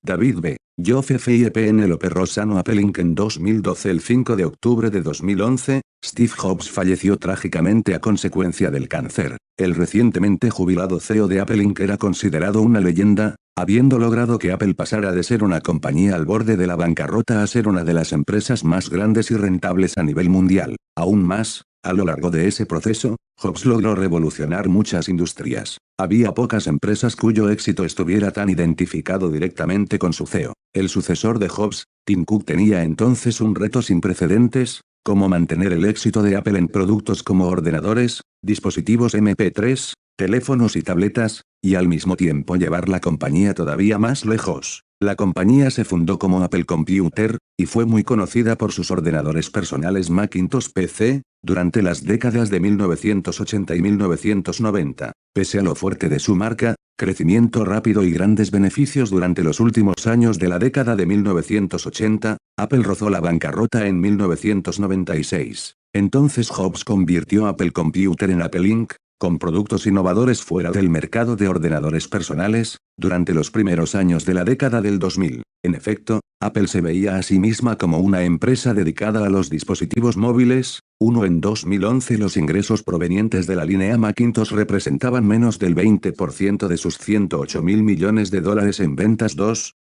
David B. Joseph y Penélope Rossano Apple Inc. En 2012. El 5 de octubre de 2011, Steve Jobs falleció trágicamente a consecuencia del cáncer. El recientemente jubilado CEO de Apple Inc. era considerado una leyenda, habiendo logrado que Apple pasara de ser una compañía al borde de la bancarrota a ser una de las empresas más grandes y rentables a nivel mundial. Aún más, a lo largo de ese proceso, Jobs logró revolucionar muchas industrias. Había pocas empresas cuyo éxito estuviera tan identificado directamente con su CEO. El sucesor de Jobs, Tim Cook, tenía entonces un reto sin precedentes: cómo mantener el éxito de Apple en productos como ordenadores, dispositivos MP3, teléfonos y tabletas, y al mismo tiempo llevar la compañía todavía más lejos. La compañía se fundó como Apple Computer, y fue muy conocida por sus ordenadores personales Macintosh PC, durante las décadas de 1980 y 1990. Pese a lo fuerte de su marca, crecimiento rápido y grandes beneficios durante los últimos años de la década de 1980, Apple rozó la bancarrota en 1996. Entonces Jobs convirtió Apple Computer en Apple Inc., con productos innovadores fuera del mercado de ordenadores personales, durante los primeros años de la década del 2000. En efecto, Apple se veía a sí misma como una empresa dedicada a los dispositivos móviles. En 2011 los ingresos provenientes de la línea Macintosh representaban menos del 20% de sus $108.000 millones en ventas.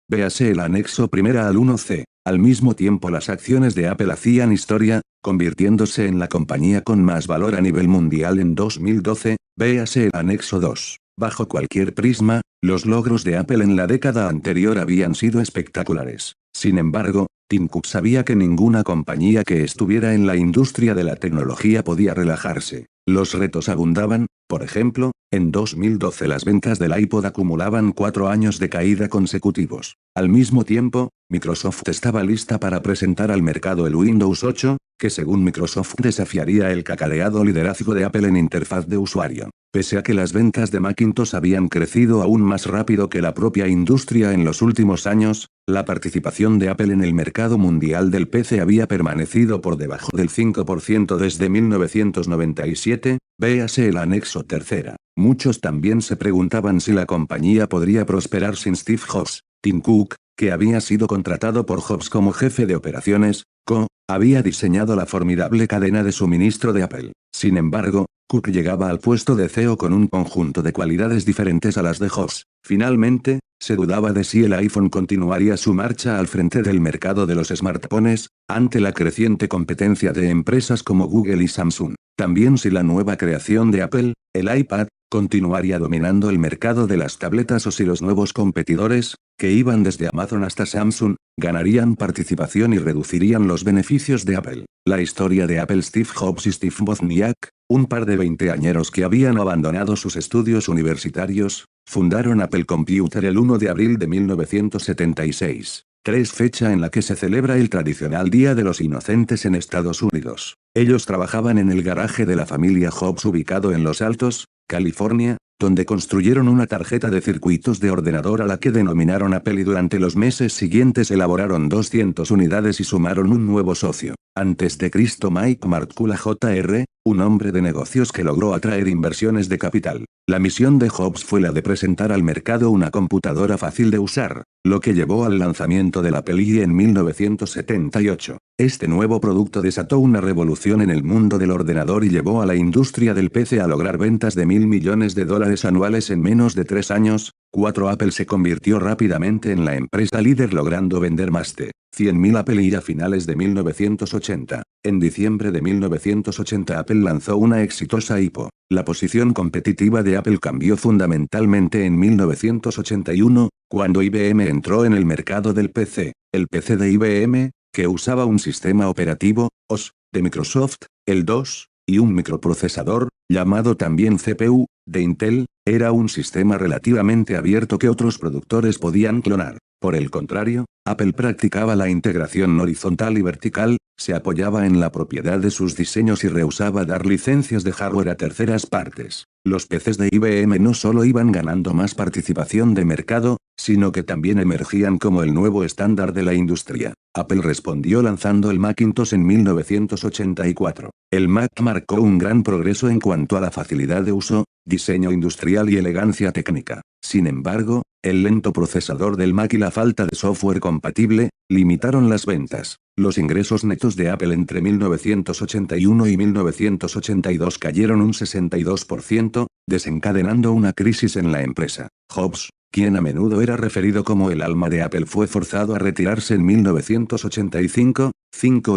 Véase el anexo primera al 1C. Al mismo tiempo las acciones de Apple hacían historia, convirtiéndose en la compañía con más valor a nivel mundial en 2012, véase el anexo 2. Bajo cualquier prisma, los logros de Apple en la década anterior habían sido espectaculares. Sin embargo, Tim Cook sabía que ninguna compañía que estuviera en la industria de la tecnología podía relajarse. Los retos abundaban. Por ejemplo, en 2012 las ventas del iPod acumulaban 4 años de caída consecutivos. Al mismo tiempo, Microsoft estaba lista para presentar al mercado el Windows 8, que según Microsoft desafiaría el cacareado liderazgo de Apple en interfaz de usuario. Pese a que las ventas de Macintosh habían crecido aún más rápido que la propia industria en los últimos años, la participación de Apple en el mercado mundial del PC había permanecido por debajo del 5% desde 1997, véase el anexo tercera. Muchos también se preguntaban si la compañía podría prosperar sin Steve Jobs. Tim Cook, que había sido contratado por Jobs como jefe de operaciones, había diseñado la formidable cadena de suministro de Apple. Sin embargo, Cook llegaba al puesto de CEO con un conjunto de cualidades diferentes a las de Jobs. Finalmente, se dudaba de si el iPhone continuaría su marcha al frente del mercado de los smartphones, ante la creciente competencia de empresas como Google y Samsung. También si la nueva creación de Apple, el iPad, continuaría dominando el mercado de las tabletas o si los nuevos competidores, que iban desde Amazon hasta Samsung, ganarían participación y reducirían los beneficios de Apple. La historia de Apple. Steve Jobs y Steve Wozniak, un par de veinteañeros que habían abandonado sus estudios universitarios, fundaron Apple Computer el 1 de abril de 1976. Fecha en la que se celebra el tradicional Día de los Inocentes en Estados Unidos. Ellos trabajaban en el garaje de la familia Jobs ubicado en Los Altos, California, donde construyeron una tarjeta de circuitos de ordenador a la que denominaron Apple y durante los meses siguientes elaboraron 200 unidades y sumaron un nuevo socio. Antes de Cristo. Mike Markkula Jr., un hombre de negocios que logró atraer inversiones de capital. La misión de Jobs fue la de presentar al mercado una computadora fácil de usar, lo que llevó al lanzamiento del Apple I en 1978. Este nuevo producto desató una revolución en el mundo del ordenador y llevó a la industria del PC a lograr ventas de $1.000 millones anuales en menos de 3 años. Apple se convirtió rápidamente en la empresa líder logrando vender más de 100.000 Apple I a finales de 1980. En diciembre de 1980 Apple lanzó una exitosa iPod. La posición competitiva de Apple cambió fundamentalmente en 1981, cuando IBM entró en el mercado del PC. El PC de IBM, que usaba un sistema operativo, OS, de Microsoft, el DOS, y un microprocesador, llamado también CPU, de Intel, era un sistema relativamente abierto que otros productores podían clonar. Por el contrario, Apple practicaba la integración horizontal y vertical, se apoyaba en la propiedad de sus diseños y rehusaba dar licencias de hardware a terceras partes. Los PCs de IBM no solo iban ganando más participación de mercado, sino que también emergían como el nuevo estándar de la industria. Apple respondió lanzando el Macintosh en 1984. El Mac marcó un gran progreso en cuanto a la facilidad de uso, diseño industrial y elegancia técnica. Sin embargo, el lento procesador del Mac y la falta de software compatible, limitaron las ventas. Los ingresos netos de Apple entre 1981 y 1982 cayeron un 62%, desencadenando una crisis en la empresa. Jobs, quien a menudo era referido como el alma de Apple, fue forzado a retirarse en 1985.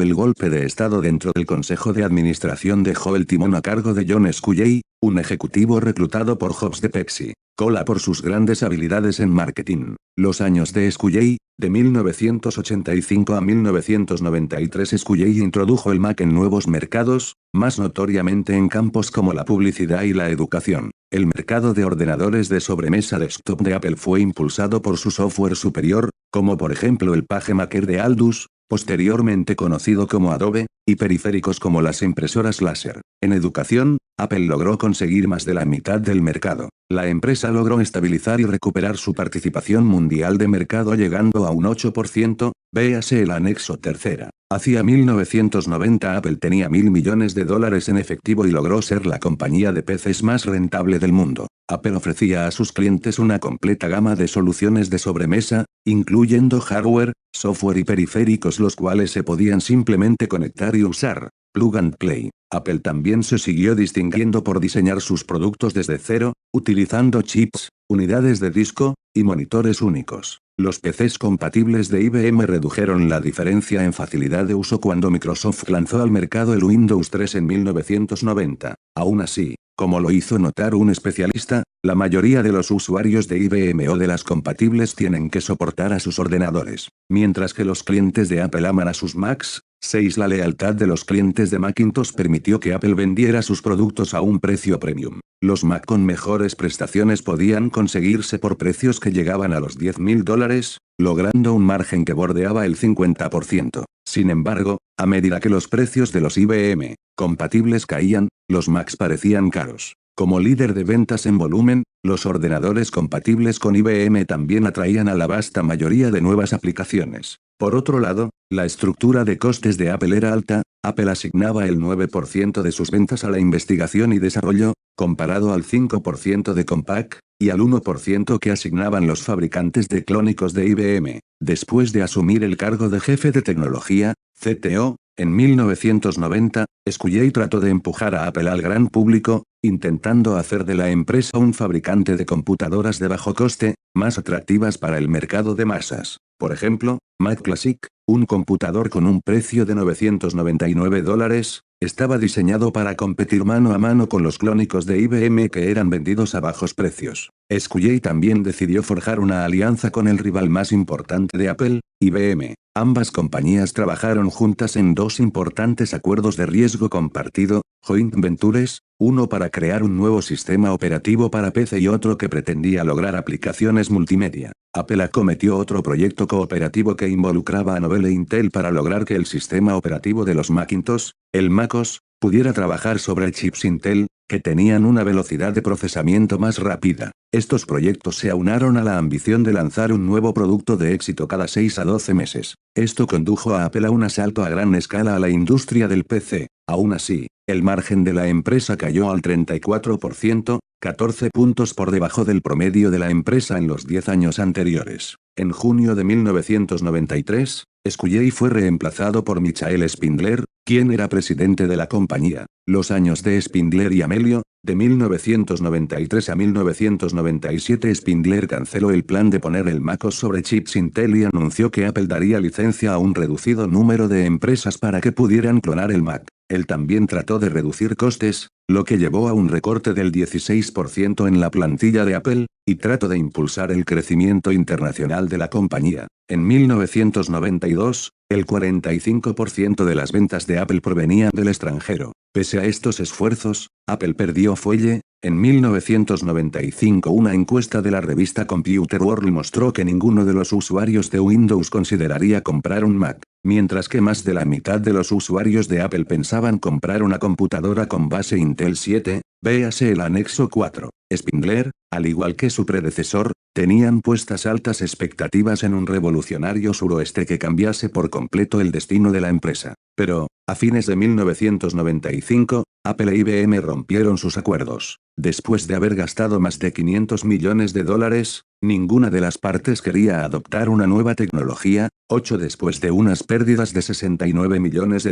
El golpe de estado dentro del consejo de administración dejó el timón a cargo de John Sculley, un ejecutivo reclutado por Jobs de Pepsi Cola por sus grandes habilidades en marketing. Los años de Sculley, de 1985 a 1993. Sculley introdujo el Mac en nuevos mercados, más notoriamente en campos como la publicidad y la educación. El mercado de ordenadores de sobremesa desktop de Apple fue impulsado por su software superior, como por ejemplo el PageMaker de Aldus, posteriormente conocido como Adobe, y periféricos como las impresoras láser. En educación, Apple logró conseguir más de la mitad del mercado. La empresa logró estabilizar y recuperar su participación mundial de mercado llegando a un 8%, véase el anexo tercera. Hacia 1990 Apple tenía $1.000 millones en efectivo y logró ser la compañía de PCs más rentable del mundo. Apple ofrecía a sus clientes una completa gama de soluciones de sobremesa, incluyendo hardware, software y periféricos, los cuales se podían simplemente conectar y usar. Plug and Play. Apple también se siguió distinguiendo por diseñar sus productos desde cero, utilizando chips, unidades de disco, y monitores únicos. Los PCs compatibles de IBM redujeron la diferencia en facilidad de uso cuando Microsoft lanzó al mercado el Windows 3 en 1990. Aún así, como lo hizo notar un especialista, la mayoría de los usuarios de IBM o de las compatibles tienen que soportar a sus ordenadores. Mientras que los clientes de Apple aman a sus Macs, 6. La lealtad de los clientes de Macintosh permitió que Apple vendiera sus productos a un precio premium. Los Mac con mejores prestaciones podían conseguirse por precios que llegaban a los $10.000, logrando un margen que bordeaba el 50%. Sin embargo, a medida que los precios de los IBM compatibles caían, los Macs parecían caros. Como líder de ventas en volumen, los ordenadores compatibles con IBM también atraían a la vasta mayoría de nuevas aplicaciones. Por otro lado, la estructura de costes de Apple era alta. Apple asignaba el 9% de sus ventas a la investigación y desarrollo, comparado al 5% de Compaq, y al 1% que asignaban los fabricantes de clónicos de IBM. Después de asumir el cargo de jefe de tecnología, CTO, en 1990, Sculley trató de empujar a Apple al gran público, intentando hacer de la empresa un fabricante de computadoras de bajo coste, más atractivas para el mercado de masas. Por ejemplo, Mac Classic, un computador con un precio de $999, estaba diseñado para competir mano a mano con los clónicos de IBM que eran vendidos a bajos precios. Sculley también decidió forjar una alianza con el rival más importante de Apple, IBM. Ambas compañías trabajaron juntas en dos importantes acuerdos de riesgo compartido, joint ventures, uno para crear un nuevo sistema operativo para PC y otro que pretendía lograr aplicaciones multimedia. Apple acometió otro proyecto cooperativo que involucraba a Novell e Intel para lograr que el sistema operativo de los Macintosh, el MacOS, pudiera trabajar sobre chips Intel, que tenían una velocidad de procesamiento más rápida. Estos proyectos se aunaron a la ambición de lanzar un nuevo producto de éxito cada 6 a 12 meses. Esto condujo a Apple a un asalto a gran escala a la industria del PC. Aún así, el margen de la empresa cayó al 34%, 14 puntos por debajo del promedio de la empresa en los 10 años anteriores. En junio de 1993, Sculley fue reemplazado por Michael Spindler, quien era presidente de la compañía. Los años de Spindler y Amelio, de 1993 a 1997. Spindler canceló el plan de poner el MacOS sobre chips Intel y anunció que Apple daría licencia a un reducido número de empresas para que pudieran clonar el Mac. Él también trató de reducir costes, lo que llevó a un recorte del 16% en la plantilla de Apple, y trató de impulsar el crecimiento internacional de la compañía. En 1992, el 45% de las ventas de Apple provenían del extranjero. Pese a estos esfuerzos, Apple perdió fuelle. En 1995 una encuesta de la revista Computer World mostró que ninguno de los usuarios de Windows consideraría comprar un Mac, mientras que más de la mitad de los usuarios de Apple pensaban comprar una computadora con base Intel 7, véase el anexo 4. Spindler, al igual que su predecesor, tenían puestas altas expectativas en un revolucionario suroeste que cambiase por completo el destino de la empresa. Pero, a fines de 1995, Apple e IBM rompieron sus acuerdos. Después de haber gastado más de $500 millones, ninguna de las partes quería adoptar una nueva tecnología. Después de unas pérdidas de $69 millones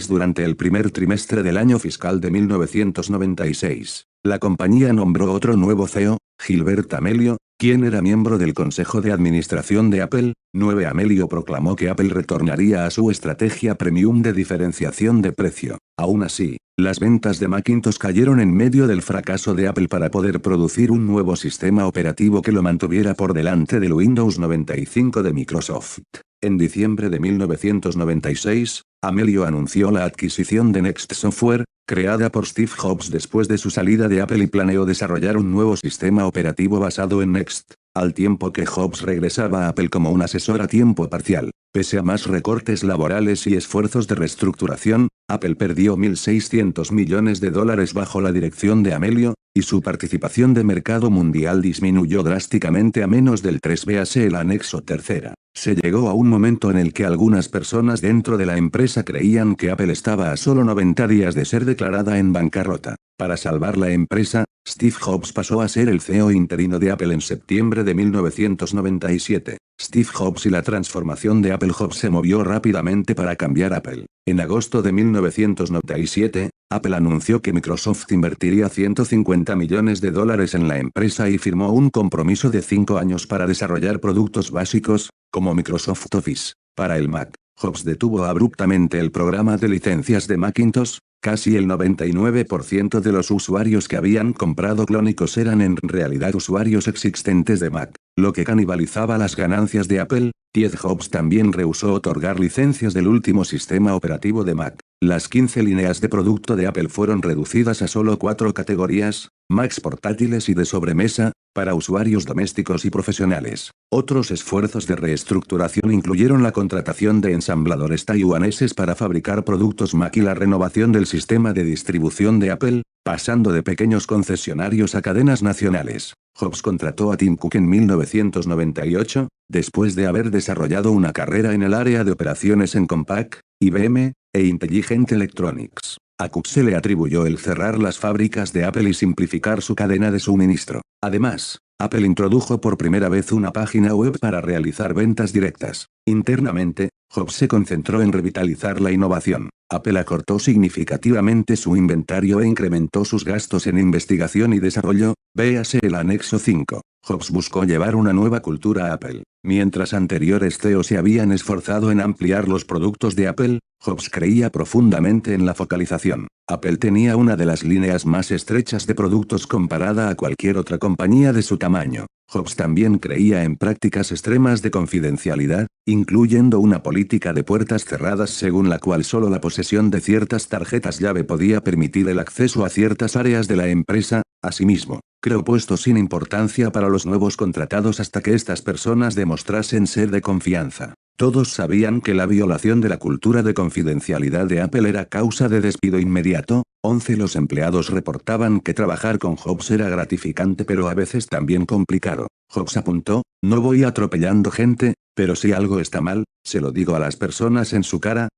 durante el primer trimestre del año fiscal de 1996, la compañía nombró otro nuevo CEO, Gilbert Amelio, quien era miembro del consejo de administración de Apple. Amelio proclamó que Apple retornaría a su estrategia premium de diferenciación de precio. Aún así, las ventas de Macintosh cayeron en medio del fracaso de Apple para poder producir un nuevo sistema operativo que lo mantuviera por delante del Windows 95 de Microsoft. En diciembre de 1996, Amelio anunció la adquisición de Next Software, creada por Steve Jobs después de su salida de Apple, y planeó desarrollar un nuevo sistema operativo basado en Next, al tiempo que Jobs regresaba a Apple como un asesor a tiempo parcial. Pese a más recortes laborales y esfuerzos de reestructuración, Apple perdió $1.600 millones bajo la dirección de Amelio, y su participación de mercado mundial disminuyó drásticamente a menos del 3. Véase el anexo tercera. Se llegó a un momento en el que algunas personas dentro de la empresa creían que Apple estaba a solo 90 días de ser declarada en bancarrota. Para salvar la empresa, Steve Jobs pasó a ser el CEO interino de Apple en septiembre de 1997. Steve Jobs y la transformación de Apple. Jobs se movió rápidamente para cambiar Apple. En agosto de 1997, Apple anunció que Microsoft invertiría $150 millones en la empresa y firmó un compromiso de 5 años para desarrollar productos básicos, como Microsoft Office, para el Mac. Jobs detuvo abruptamente el programa de licencias de Macintosh. Casi el 99% de los usuarios que habían comprado clónicos eran en realidad usuarios existentes de Mac, lo que canibalizaba las ganancias de Apple. Jobs también rehusó otorgar licencias del último sistema operativo de Mac. Las 15 líneas de producto de Apple fueron reducidas a solo 4 categorías: Macs portátiles y de sobremesa, para usuarios domésticos y profesionales. Otros esfuerzos de reestructuración incluyeron la contratación de ensambladores taiwaneses para fabricar productos Mac y la renovación del sistema de distribución de Apple, pasando de pequeños concesionarios a cadenas nacionales. Jobs contrató a Tim Cook en 1998, después de haber desarrollado una carrera en el área de operaciones en Compaq, IBM, e Intelligent Electronics. A Cook se le atribuyó el cerrar las fábricas de Apple y simplificar su cadena de suministro. Además, Apple introdujo por primera vez una página web para realizar ventas directas. Internamente, Jobs se concentró en revitalizar la innovación. Apple acortó significativamente su inventario e incrementó sus gastos en investigación y desarrollo. Véase el anexo 5. Jobs buscó llevar una nueva cultura a Apple. Mientras anteriores CEOs se habían esforzado en ampliar los productos de Apple, Jobs creía profundamente en la focalización. Apple tenía una de las líneas más estrechas de productos comparada a cualquier otra compañía de su tamaño. Jobs también creía en prácticas extremas de confidencialidad, incluyendo una política de puertas cerradas según la cual solo la posesión de ciertas tarjetas llave podía permitir el acceso a ciertas áreas de la empresa. Asimismo, creó puestos sin importancia para los nuevos contratados hasta que estas personas demostrasen ser de confianza. Todos sabían que la violación de la cultura de confidencialidad de Apple era causa de despido inmediato. Los empleados reportaban que trabajar con Jobs era gratificante pero a veces también complicado. Jobs apuntó: "No voy atropellando gente, pero si algo está mal, se lo digo a las personas en su cara".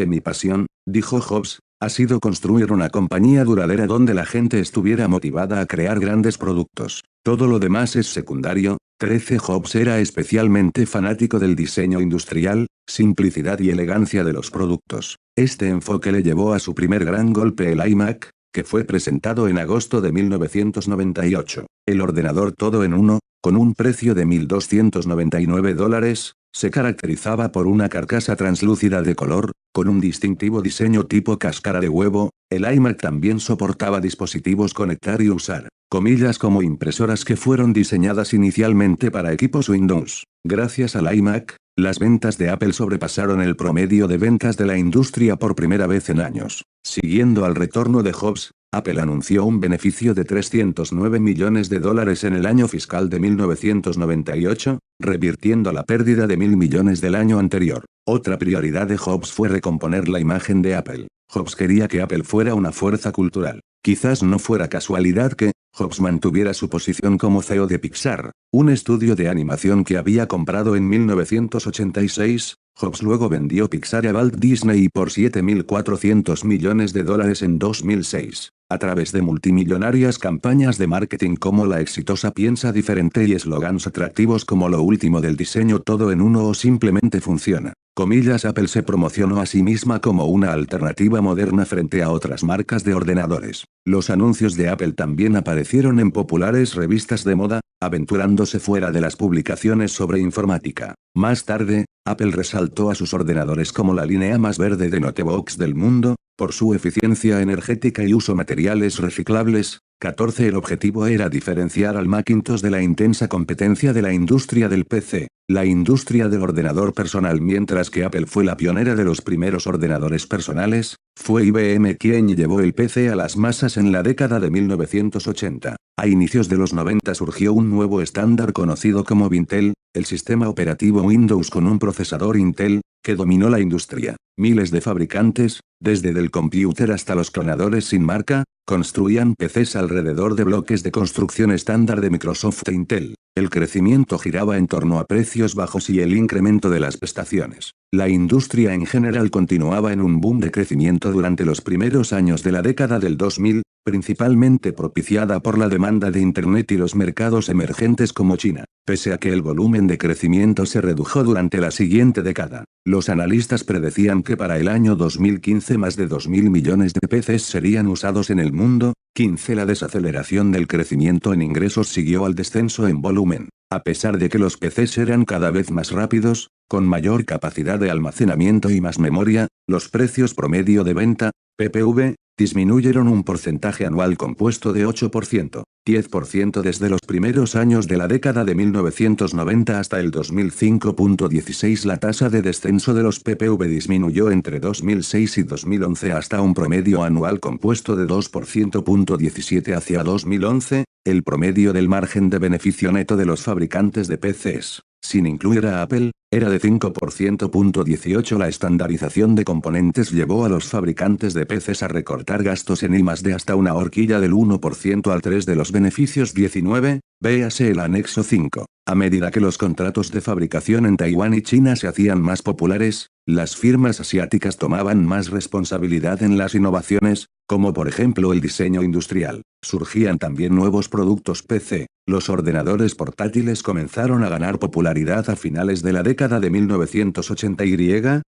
Mi pasión, dijo Jobs, ha sido construir una compañía duradera donde la gente estuviera motivada a crear grandes productos. Todo lo demás es secundario. Jobs era especialmente fanático del diseño industrial, simplicidad y elegancia de los productos. Este enfoque le llevó a su primer gran golpe, el iMac, que fue presentado en agosto de 1998. El ordenador todo en uno, con un precio de $1.299, se caracterizaba por una carcasa translúcida de color, con un distintivo diseño tipo cáscara de huevo. El iMac también soportaba dispositivos conectar y usar, como impresoras que fueron diseñadas inicialmente para equipos Windows. Gracias al iMac, las ventas de Apple sobrepasaron el promedio de ventas de la industria por primera vez en años. Siguiendo al retorno de Jobs, Apple anunció un beneficio de $309 millones en el año fiscal de 1998, revirtiendo la pérdida de $1.000 millones del año anterior. Otra prioridad de Jobs fue recomponer la imagen de Apple. Jobs quería que Apple fuera una fuerza cultural. Quizás no fuera casualidad que Jobs mantuviera su posición como CEO de Pixar, un estudio de animación que había comprado en 1986. Jobs luego vendió Pixar a Walt Disney por $7.400 millones en 2006, a través de multimillonarias campañas de marketing como la exitosa Piensa diferente y eslogans atractivos como lo último del diseño todo en uno o simplemente funciona. Comillas, Apple se promocionó a sí misma como una alternativa moderna frente a otras marcas de ordenadores. Los anuncios de Apple también aparecieron en populares revistas de moda, aventurándose fuera de las publicaciones sobre informática. Más tarde, Apple resaltó a sus ordenadores como la línea más verde de notebooks del mundo, por su eficiencia energética y uso materiales reciclables. 14. El objetivo era diferenciar al Macintosh de la intensa competencia de la industria del PC, la industria del ordenador personal. Mientras que Apple fue la pionera de los primeros ordenadores personales, fue IBM quien llevó el PC a las masas en la década de 1980. A inicios de los 90 surgió un nuevo estándar conocido como Vintel, el sistema operativo Windows con un procesador Intel, que dominó la industria. Miles de fabricantes, desde Dell Computer hasta los clonadores sin marca, construían PCs alrededor de bloques de construcción estándar de Microsoft e Intel. El crecimiento giraba en torno a precios bajos y el incremento de las prestaciones. La industria en general continuaba en un boom de crecimiento durante los primeros años de la década del 2000, principalmente propiciada por la demanda de Internet y los mercados emergentes como China. Pese a que el volumen de crecimiento se redujo durante la siguiente década, los analistas predecían que para el año 2015 más de 2.000 millones de PCs serían usados en el mundo. 15. La desaceleración del crecimiento en ingresos siguió al descenso en volumen. A pesar de que los PCs eran cada vez más rápidos, con mayor capacidad de almacenamiento y más memoria, los precios promedio de venta, PPV, disminuyeron un porcentaje anual compuesto de 8%, 10% desde los primeros años de la década de 1990 hasta el 2005.16. La tasa de descenso de los PPV disminuyó entre 2006 y 2011 hasta un promedio anual compuesto de 2%.17 hacia 2011, el promedio del margen de beneficio neto de los fabricantes de PCs, sin incluir a Apple, era de 5%.18. La estandarización de componentes llevó a los fabricantes de PCs a recortar gastos en I+D hasta una horquilla del 1% al 3 de los beneficios. 19, véase el anexo 5. A medida que los contratos de fabricación en Taiwán y China se hacían más populares, las firmas asiáticas tomaban más responsabilidad en las innovaciones, como por ejemplo el diseño industrial. Surgían también nuevos productos PC. Los ordenadores portátiles comenzaron a ganar popularidad a finales de la década de 1980 y,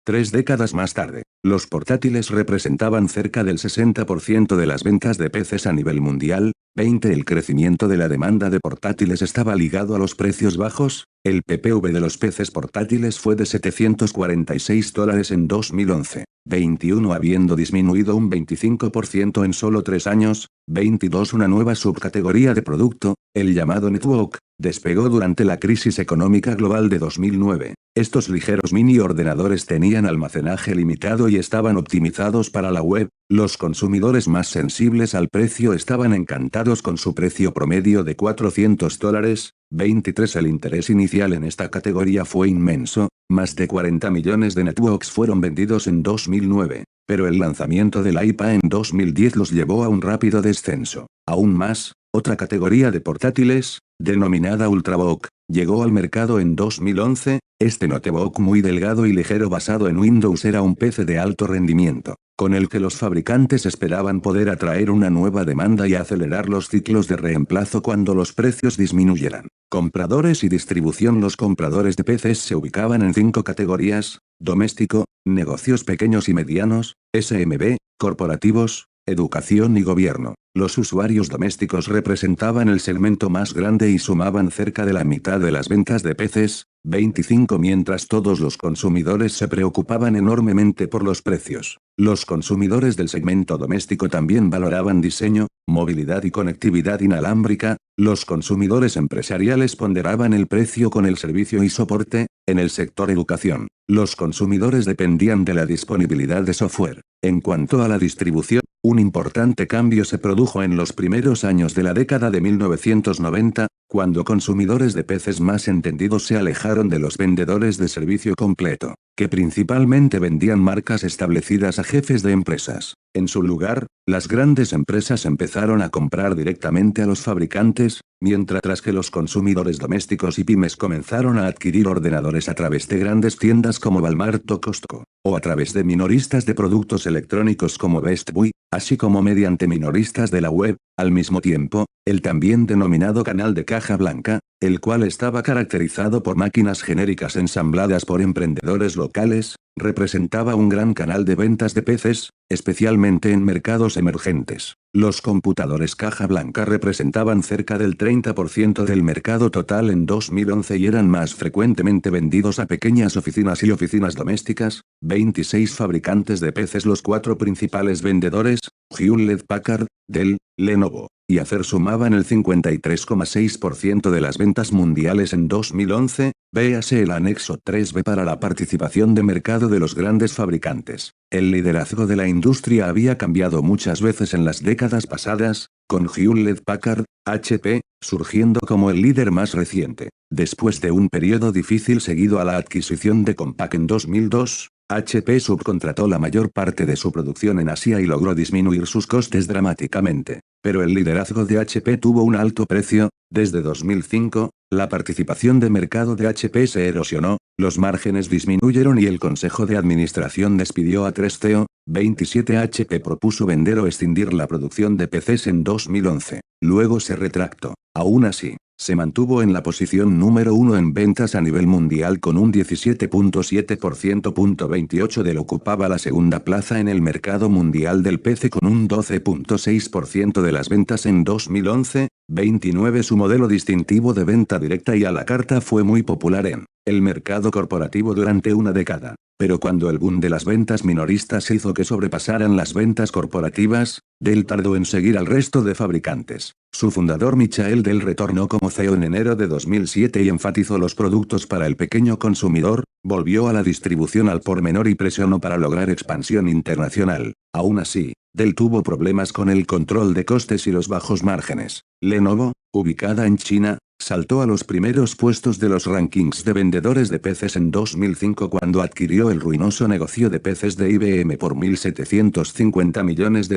3 décadas más tarde, los portátiles representaban cerca del 60% de las ventas de PCs a nivel mundial. 20. El crecimiento de la demanda de portátiles estaba ligado a los precios bajos. El PPV de los PCs portátiles fue de $746 en 2011. 21. Habiendo disminuido un 25% en solo 3 años. 22. Una nueva subcategoría de producto, el llamado netbook, despegó durante la crisis económica global de 2009. Estos ligeros mini ordenadores tenían almacenaje limitado y estaban optimizados para la web. Los consumidores más sensibles al precio estaban encantados con su precio promedio de $400. 23. El interés inicial en esta categoría fue inmenso, más de 40 millones de netbooks fueron vendidos en 2009, pero el lanzamiento del iPad en 2010 los llevó a un rápido descenso. Aún más, otra categoría de portátiles, denominada Ultrabook, llegó al mercado en 2011. Este notebook muy delgado y ligero basado en Windows era un PC de alto rendimiento, con el que los fabricantes esperaban poder atraer una nueva demanda y acelerar los ciclos de reemplazo cuando los precios disminuyeran. Compradores y distribución. Los compradores de PCs se ubicaban en 5 categorías: doméstico, negocios pequeños y medianos, SMB, corporativos, educación y gobierno. Los usuarios domésticos representaban el segmento más grande y sumaban cerca de la mitad de las ventas de PCs. 25. Mientras todos los consumidores se preocupaban enormemente por los precios, los consumidores del segmento doméstico también valoraban diseño, movilidad y conectividad inalámbrica. Los consumidores empresariales ponderaban el precio con el servicio y soporte. En el sector educación, los consumidores dependían de la disponibilidad de software. En cuanto a la distribución, un importante cambio se produjo en los primeros años de la década de 1990, cuando consumidores de PCs más entendidos se alejaron de los vendedores de servicio completo. que principalmente vendían marcas establecidas a jefes de empresas. En su lugar, las grandes empresas empezaron a comprar directamente a los fabricantes, mientras que los consumidores domésticos y pymes comenzaron a adquirir ordenadores a través de grandes tiendas como Walmart o Costco, o a través de minoristas de productos electrónicos como Best Buy, así como mediante minoristas de la web. Al mismo tiempo, el también denominado canal de caja blanca, el cual estaba caracterizado por máquinas genéricas ensambladas por emprendedores locales, representaba un gran canal de ventas de PCs, especialmente en mercados emergentes. Los computadores caja blanca representaban cerca del 30% del mercado total en 2011 y eran más frecuentemente vendidos a pequeñas oficinas y oficinas domésticas. 26 fabricantes de PCs. Los cuatro principales vendedores, Hewlett-Packard, Dell, Lenovo y Acer, sumaban el 53,6% de las ventas mundiales en 2011, véase el anexo 3B para la participación de mercado de los grandes fabricantes. El liderazgo de la industria había cambiado muchas veces en las décadas pasadas, con Hewlett-Packard, HP, surgiendo como el líder más reciente. Después de un periodo difícil seguido a la adquisición de Compaq en 2002, HP subcontrató la mayor parte de su producción en Asia y logró disminuir sus costes dramáticamente. Pero el liderazgo de HP tuvo un alto precio. Desde 2005, la participación de mercado de HP se erosionó, los márgenes disminuyeron y el consejo de administración despidió a 3 CEO. 27 HP propuso vender o escindir la producción de PCs en 2011. Luego se retractó. Aún así, se mantuvo en la posición número 1 en ventas a nivel mundial con un 17,7%. 28 Dell ocupaba la segunda plaza en el mercado mundial del PC con un 12,6% de las ventas en 2011. 29 Su modelo distintivo de venta directa y a la carta fue muy popular en el mercado corporativo durante una década. Pero cuando el boom de las ventas minoristas hizo que sobrepasaran las ventas corporativas, Dell tardó en seguir al resto de fabricantes. Su fundador Michael Dell retornó como CEO en enero de 2007 y enfatizó los productos para el pequeño consumidor, volvió a la distribución al por menor y presionó para lograr expansión internacional. Aún así, Dell tuvo problemas con el control de costes y los bajos márgenes. Lenovo, ubicada en China, saltó a los primeros puestos de los rankings de vendedores de PCs en 2005 cuando adquirió el ruinoso negocio de PCs de IBM por $1.750 millones.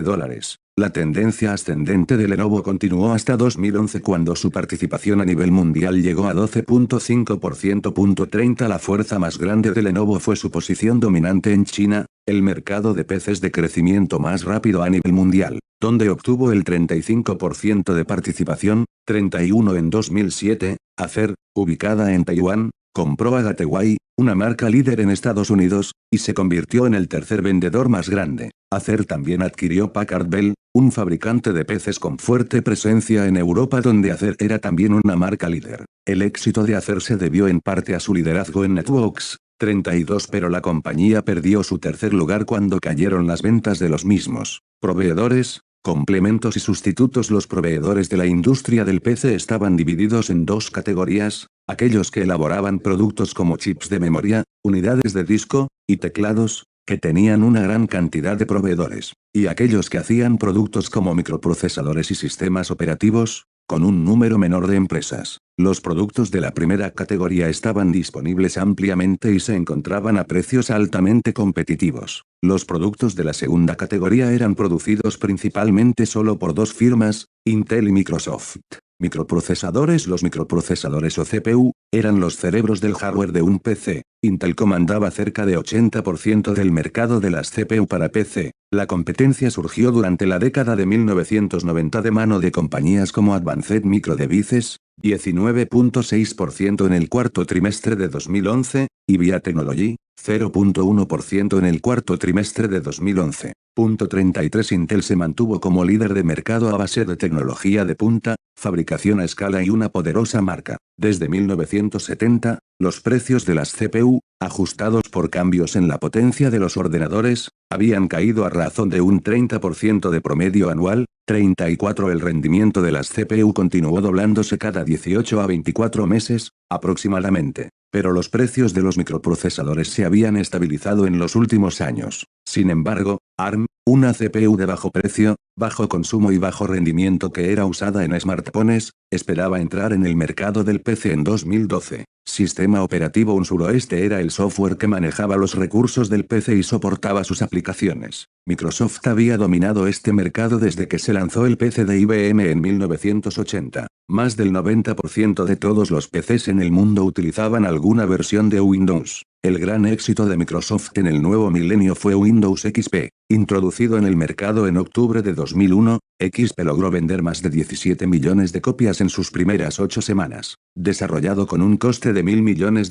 La tendencia ascendente de Lenovo continuó hasta 2011 cuando su participación a nivel mundial llegó a 12,5%. 30 La fuerza más grande de Lenovo fue su posición dominante en China, el mercado de PCs de crecimiento más rápido a nivel mundial, donde obtuvo el 35% de participación, 31 en 2007. Acer, ubicada en Taiwán, compró a Gateway, una marca líder en Estados Unidos, y se convirtió en el tercer vendedor más grande. Acer también adquirió Packard Bell, un fabricante de PCs con fuerte presencia en Europa donde Acer era también una marca líder. El éxito de Acer se debió en parte a su liderazgo en Networks, 32 pero la compañía perdió su tercer lugar cuando cayeron las ventas de los mismos proveedores, complementos y sustitutos. Los proveedores de la industria del PC estaban divididos en dos categorías, aquellos que elaboraban productos como chips de memoria, unidades de disco, y teclados, que tenían una gran cantidad de proveedores, y aquellos que hacían productos como microprocesadores y sistemas operativos, con un número menor de empresas. Los productos de la primera categoría estaban disponibles ampliamente y se encontraban a precios altamente competitivos. Los productos de la segunda categoría eran producidos principalmente solo por dos firmas, Intel y Microsoft. Microprocesadores. Los microprocesadores o CPU, eran los cerebros del hardware de un PC. Intel comandaba cerca de 80% del mercado de las CPU para PC. La competencia surgió durante la década de 1990 de mano de compañías como Advanced Micro Devices, 19,6% en el cuarto trimestre de 2011, y VIA Technology, 0,1% en el cuarto trimestre de 2011. 33 Intel se mantuvo como líder de mercado a base de tecnología de punta, fabricación a escala y una poderosa marca. Desde 1970, los precios de las CPU, ajustados por cambios en la potencia de los ordenadores, habían caído a razón de un 30% de promedio anual. 34 El rendimiento de las CPU continuó doblándose cada 18 a 24 meses, aproximadamente, pero los precios de los microprocesadores se habían estabilizado en los últimos años. Sin embargo, ARM, una CPU de bajo precio, bajo consumo y bajo rendimiento que era usada en smartphones, esperaba entrar en el mercado del PC en 2012. Sistema operativo Un Suroeste era el software que manejaba los recursos del PC y soportaba sus aplicaciones. Microsoft había dominado este mercado desde que se lanzó el PC de IBM en 1980. Más del 90% de todos los PCs en el mundo utilizaban alguna versión de Windows. El gran éxito de Microsoft en el nuevo milenio fue Windows XP. Introducido en el mercado en octubre de 2001, XP logró vender más de 17 millones de copias en sus primeras 8 semanas. Desarrollado con un coste de $1.000 millones,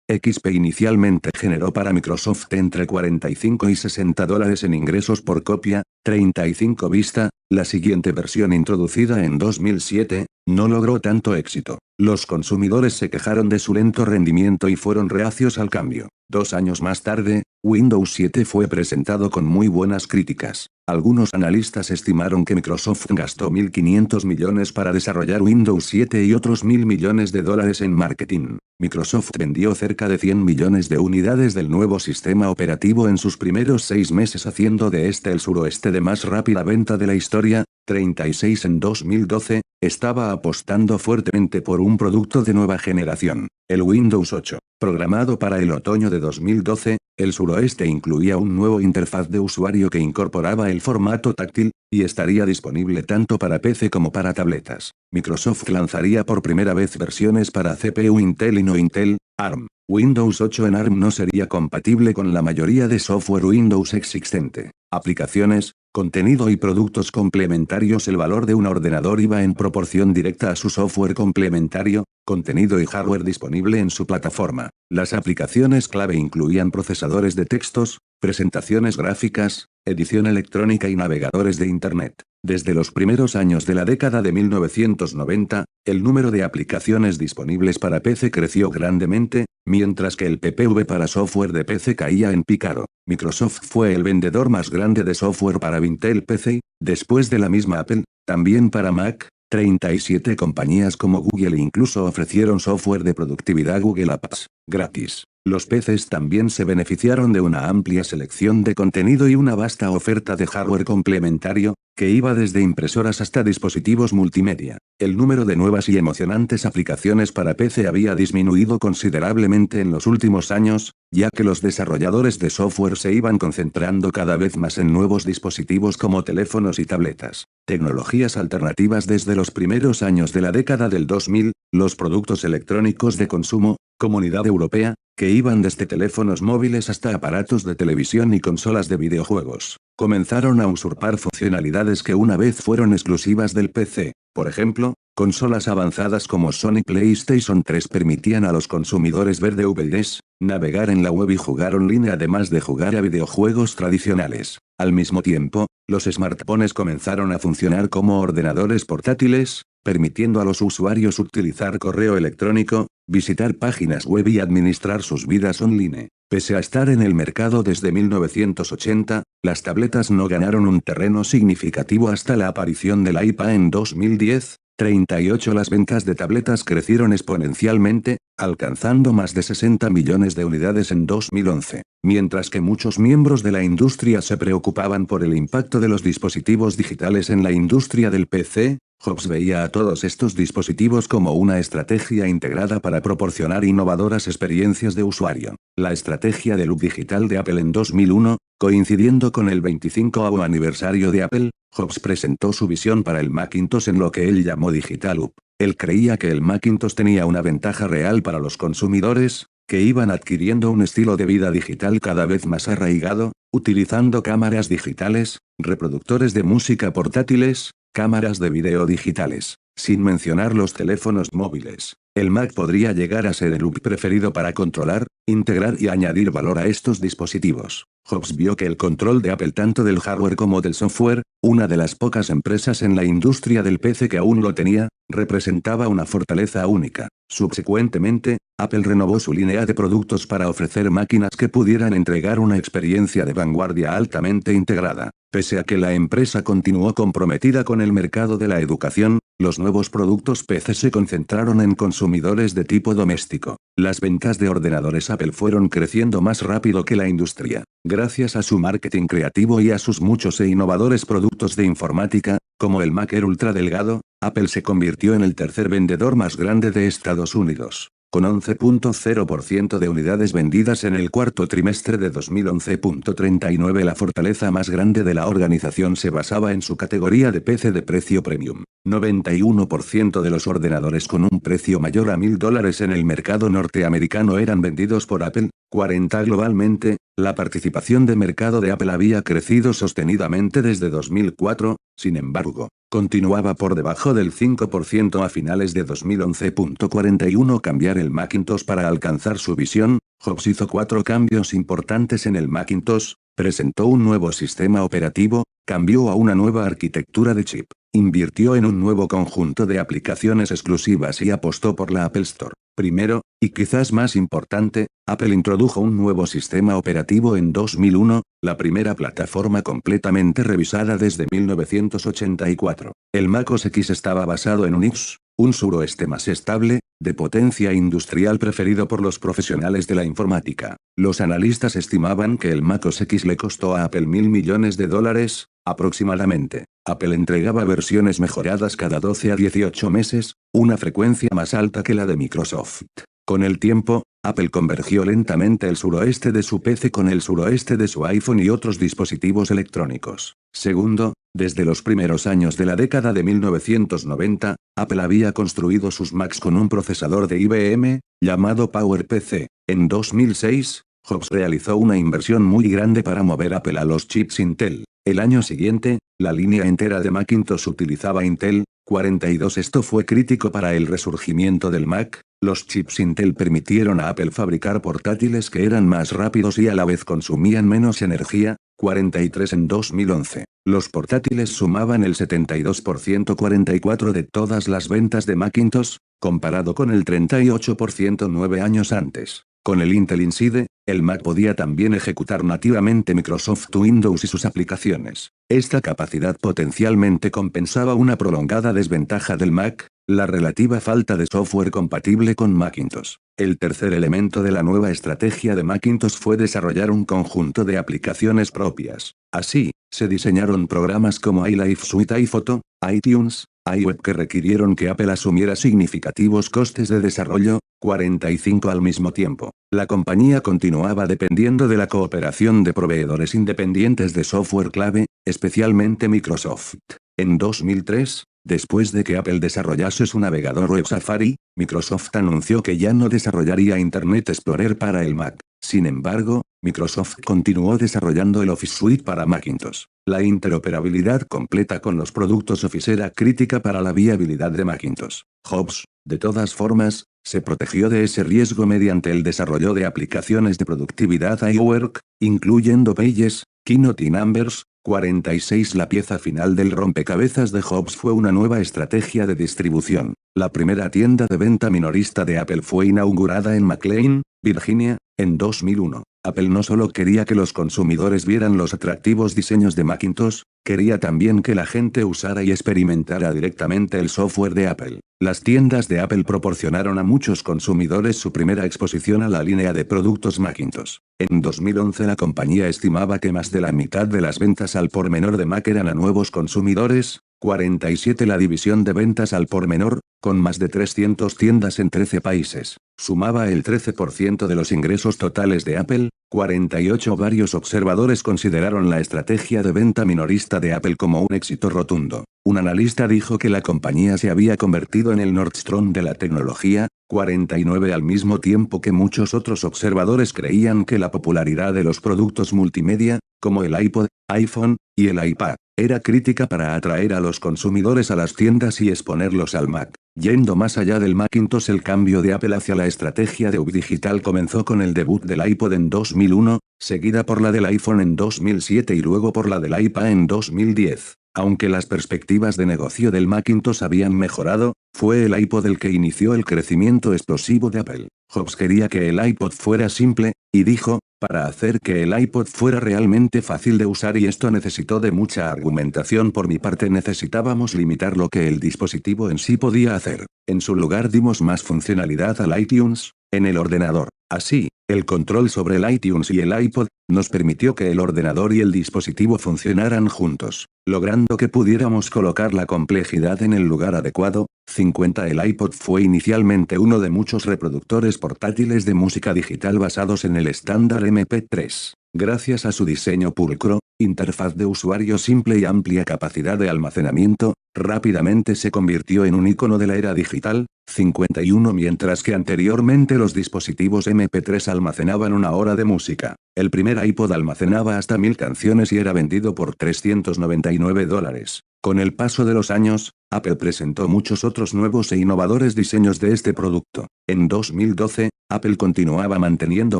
XP inicialmente generó para Microsoft entre 45 y 60 dólares en ingresos por copia. 35 Vista, la siguiente versión introducida en 2007, no logró tanto éxito. Los consumidores se quejaron de su lento rendimiento y fueron reacios al cambio. 2 años más tarde, Windows 7 fue presentado con muy buenas críticas. Algunos analistas estimaron que Microsoft gastó $1.500 millones para desarrollar Windows 7 y otros $1.000 millones en marketing. Microsoft vendió cerca de 100 millones de unidades del nuevo sistema operativo en sus primeros 6 meses, haciendo de este el suroeste de más rápida venta de la historia. 36 En 2012, estaba apostando fuertemente por un producto de nueva generación, el Windows 8. Programado para el otoño de 2012, el suroeste incluía un nuevo interfaz de usuario que incorporaba el formato táctil, y estaría disponible tanto para PC como para tabletas. Microsoft lanzaría por primera vez versiones para CPU Intel y no Intel, ARM. Windows 8 en ARM no sería compatible con la mayoría de software Windows existente. Aplicaciones, contenido y productos complementarios. El valor de un ordenador iba en proporción directa a su software complementario, contenido y hardware disponible en su plataforma. Las aplicaciones clave incluían procesadores de textos, presentaciones gráficas, edición electrónica y navegadores de Internet. Desde los primeros años de la década de 1990, el número de aplicaciones disponibles para PC creció grandemente, mientras que el PPV para software de PC caía en picado. Microsoft fue el vendedor más grande de software para Intel PC, después de la misma Apple, también para Mac. 37 compañías como Google incluso ofrecieron software de productividad Google Apps, gratis. Los PCs también se beneficiaron de una amplia selección de contenido y una vasta oferta de hardware complementario, que iba desde impresoras hasta dispositivos multimedia. El número de nuevas y emocionantes aplicaciones para PC había disminuido considerablemente en los últimos años, ya que los desarrolladores de software se iban concentrando cada vez más en nuevos dispositivos como teléfonos y tabletas. Tecnologías alternativas. Desde los primeros años de la década del 2000, los productos electrónicos de consumo, Comunidad Europea, que iban desde teléfonos móviles hasta aparatos de televisión y consolas de videojuegos, comenzaron a usurpar funcionalidades que una vez fueron exclusivas del PC. Por ejemplo, consolas avanzadas como Sony PlayStation 3 permitían a los consumidores ver DVDs, navegar en la web y jugar online, además de jugar a videojuegos tradicionales. Al mismo tiempo, los smartphones comenzaron a funcionar como ordenadores portátiles, permitiendo a los usuarios utilizar correo electrónico, visitar páginas web y administrar sus vidas online. Pese a estar en el mercado desde 1980, las tabletas no ganaron un terreno significativo hasta la aparición del iPad en 2010. 38 Las ventas de tabletas crecieron exponencialmente, alcanzando más de 60 millones de unidades en 2011. Mientras que muchos miembros de la industria se preocupaban por el impacto de los dispositivos digitales en la industria del PC, Jobs veía a todos estos dispositivos como una estrategia integrada para proporcionar innovadoras experiencias de usuario. La estrategia de loop digital de Apple en 2001, coincidiendo con el 25º aniversario de Apple, Jobs presentó su visión para el Macintosh en lo que él llamó Digital Loop. Él creía que el Macintosh tenía una ventaja real para los consumidores, que iban adquiriendo un estilo de vida digital cada vez más arraigado, utilizando cámaras digitales, reproductores de música portátiles, cámaras de video digitales, sin mencionar los teléfonos móviles. El Mac podría llegar a ser el loop preferido para controlar, integrar y añadir valor a estos dispositivos. Jobs vio que el control de Apple tanto del hardware como del software, una de las pocas empresas en la industria del PC que aún lo tenía, representaba una fortaleza única. Subsecuentemente, Apple renovó su línea de productos para ofrecer máquinas que pudieran entregar una experiencia de vanguardia altamente integrada. Pese a que la empresa continuó comprometida con el mercado de la educación, los nuevos productos PC se concentraron en consumidores de tipo doméstico. Las ventas de ordenadores Apple fueron creciendo más rápido que la industria. Gracias a su marketing creativo y a sus muchos e innovadores productos de informática, como el Mac Air ultra delgado, Apple se convirtió en el tercer vendedor más grande de Estados Unidos. Con 11.0% de unidades vendidas en el cuarto trimestre de 2011.39, la fortaleza más grande de la organización se basaba en su categoría de PC de precio premium. 91% de los ordenadores con un precio mayor a $1.000 en el mercado norteamericano eran vendidos por Apple. 40 globalmente, la participación de mercado de Apple había crecido sostenidamente desde 2004, sin embargo, continuaba por debajo del 5% a finales de 2011.41. Cambiar el Macintosh para alcanzar su visión. Jobs hizo 4 cambios importantes en el Macintosh, presentó un nuevo sistema operativo, cambió a una nueva arquitectura de chip, invirtió en un nuevo conjunto de aplicaciones exclusivas y apostó por la Apple Store. Primero, y quizás más importante, Apple introdujo un nuevo sistema operativo en 2001, la primera plataforma completamente revisada desde 1984. El Mac OS X estaba basado en Unix, un suroeste más estable, de potencia industrial preferido por los profesionales de la informática. Los analistas estimaban que el Mac OS X le costó a Apple $1.000 millones, aproximadamente. Apple entregaba versiones mejoradas cada 12 a 18 meses, una frecuencia más alta que la de Microsoft. Con el tiempo, Apple convergió lentamente el suroeste de su PC con el suroeste de su iPhone y otros dispositivos electrónicos. Segundo, desde los primeros años de la década de 1990, Apple había construido sus Macs con un procesador de IBM, llamado PowerPC. En 2006, Jobs realizó una inversión muy grande para mover Apple a los chips Intel. El año siguiente, la línea entera de Macintosh utilizaba Intel 42. Esto fue crítico para el resurgimiento del Mac. Los chips Intel permitieron a Apple fabricar portátiles que eran más rápidos y a la vez consumían menos energía. 43 en 2011. Los portátiles sumaban el 72%. 44 de todas las ventas de Macintosh, comparado con el 38% 9 años antes. Con el Intel Inside, el Mac podía también ejecutar nativamente Microsoft Windows y sus aplicaciones. Esta capacidad potencialmente compensaba una prolongada desventaja del Mac, la relativa falta de software compatible con Macintosh. El tercer elemento de la nueva estrategia de Macintosh fue desarrollar un conjunto de aplicaciones propias. Así, se diseñaron programas como iLife Suite, iPhoto, iTunes, iWeb que requirieron que Apple asumiera significativos costes de desarrollo. 45 al mismo tiempo. La compañía continuaba dependiendo de la cooperación de proveedores independientes de software clave, especialmente Microsoft. En 2003, después de que Apple desarrollase su navegador web Safari, Microsoft anunció que ya no desarrollaría Internet Explorer para el Mac. Sin embargo, Microsoft continuó desarrollando el Office Suite para Macintosh. La interoperabilidad completa con los productos Office era crítica para la viabilidad de Macintosh. Jobs, de todas formas, se protegió de ese riesgo mediante el desarrollo de aplicaciones de productividad iWork, incluyendo Pages, Keynote y Numbers. 46. La pieza final del rompecabezas de Jobs fue una nueva estrategia de distribución. La primera tienda de venta minorista de Apple fue inaugurada en McLean, Virginia, en 2001. Apple no solo quería que los consumidores vieran los atractivos diseños de Macintosh, quería también que la gente usara y experimentara directamente el software de Apple. Las tiendas de Apple proporcionaron a muchos consumidores su primera exposición a la línea de productos Macintosh. En 2011 la compañía estimaba que más de la mitad de las ventas al por menor de Mac eran a nuevos consumidores. 47. La división de ventas al por menor, con más de 300 tiendas en 13 países, sumaba el 13% de los ingresos totales de Apple. 48. Varios observadores consideraron la estrategia de venta minorista de Apple como un éxito rotundo. Un analista dijo que la compañía se había convertido en el Nordstrom de la tecnología. 49. Al mismo tiempo que muchos otros observadores creían que la popularidad de los productos multimedia, como el iPod, iPhone, y el iPad, era crítica para atraer a los consumidores a las tiendas y exponerlos al Mac. Yendo más allá del Macintosh, el cambio de Apple hacia la estrategia de digital comenzó con el debut del iPod en 2001, seguida por la del iPhone en 2007 y luego por la del iPad en 2010. Aunque las perspectivas de negocio del Macintosh habían mejorado, fue el iPod el que inició el crecimiento explosivo de Apple. Jobs quería que el iPod fuera simple, y dijo, Para hacer que el iPod fuera realmente fácil de usar, y esto necesitó de mucha argumentación por mi parte, necesitábamos limitar lo que el dispositivo en sí podía hacer. En su lugar dimos más funcionalidad al iTunes, en el ordenador. Así, el control sobre el iTunes y el iPod, nos permitió que el ordenador y el dispositivo funcionaran juntos, logrando que pudiéramos colocar la complejidad en el lugar adecuado. 50 El iPod fue inicialmente uno de muchos reproductores portátiles de música digital basados en el estándar MP3. Gracias a su diseño pulcro, interfaz de usuario simple y amplia capacidad de almacenamiento, rápidamente se convirtió en un icono de la era digital. 51 Mientras que anteriormente los dispositivos MP3 almacenaban una hora de música, el primer iPod almacenaba hasta 1000 canciones y era vendido por $399. Con el paso de los años, Apple presentó muchos otros nuevos e innovadores diseños de este producto. En 2012, Apple continuaba manteniendo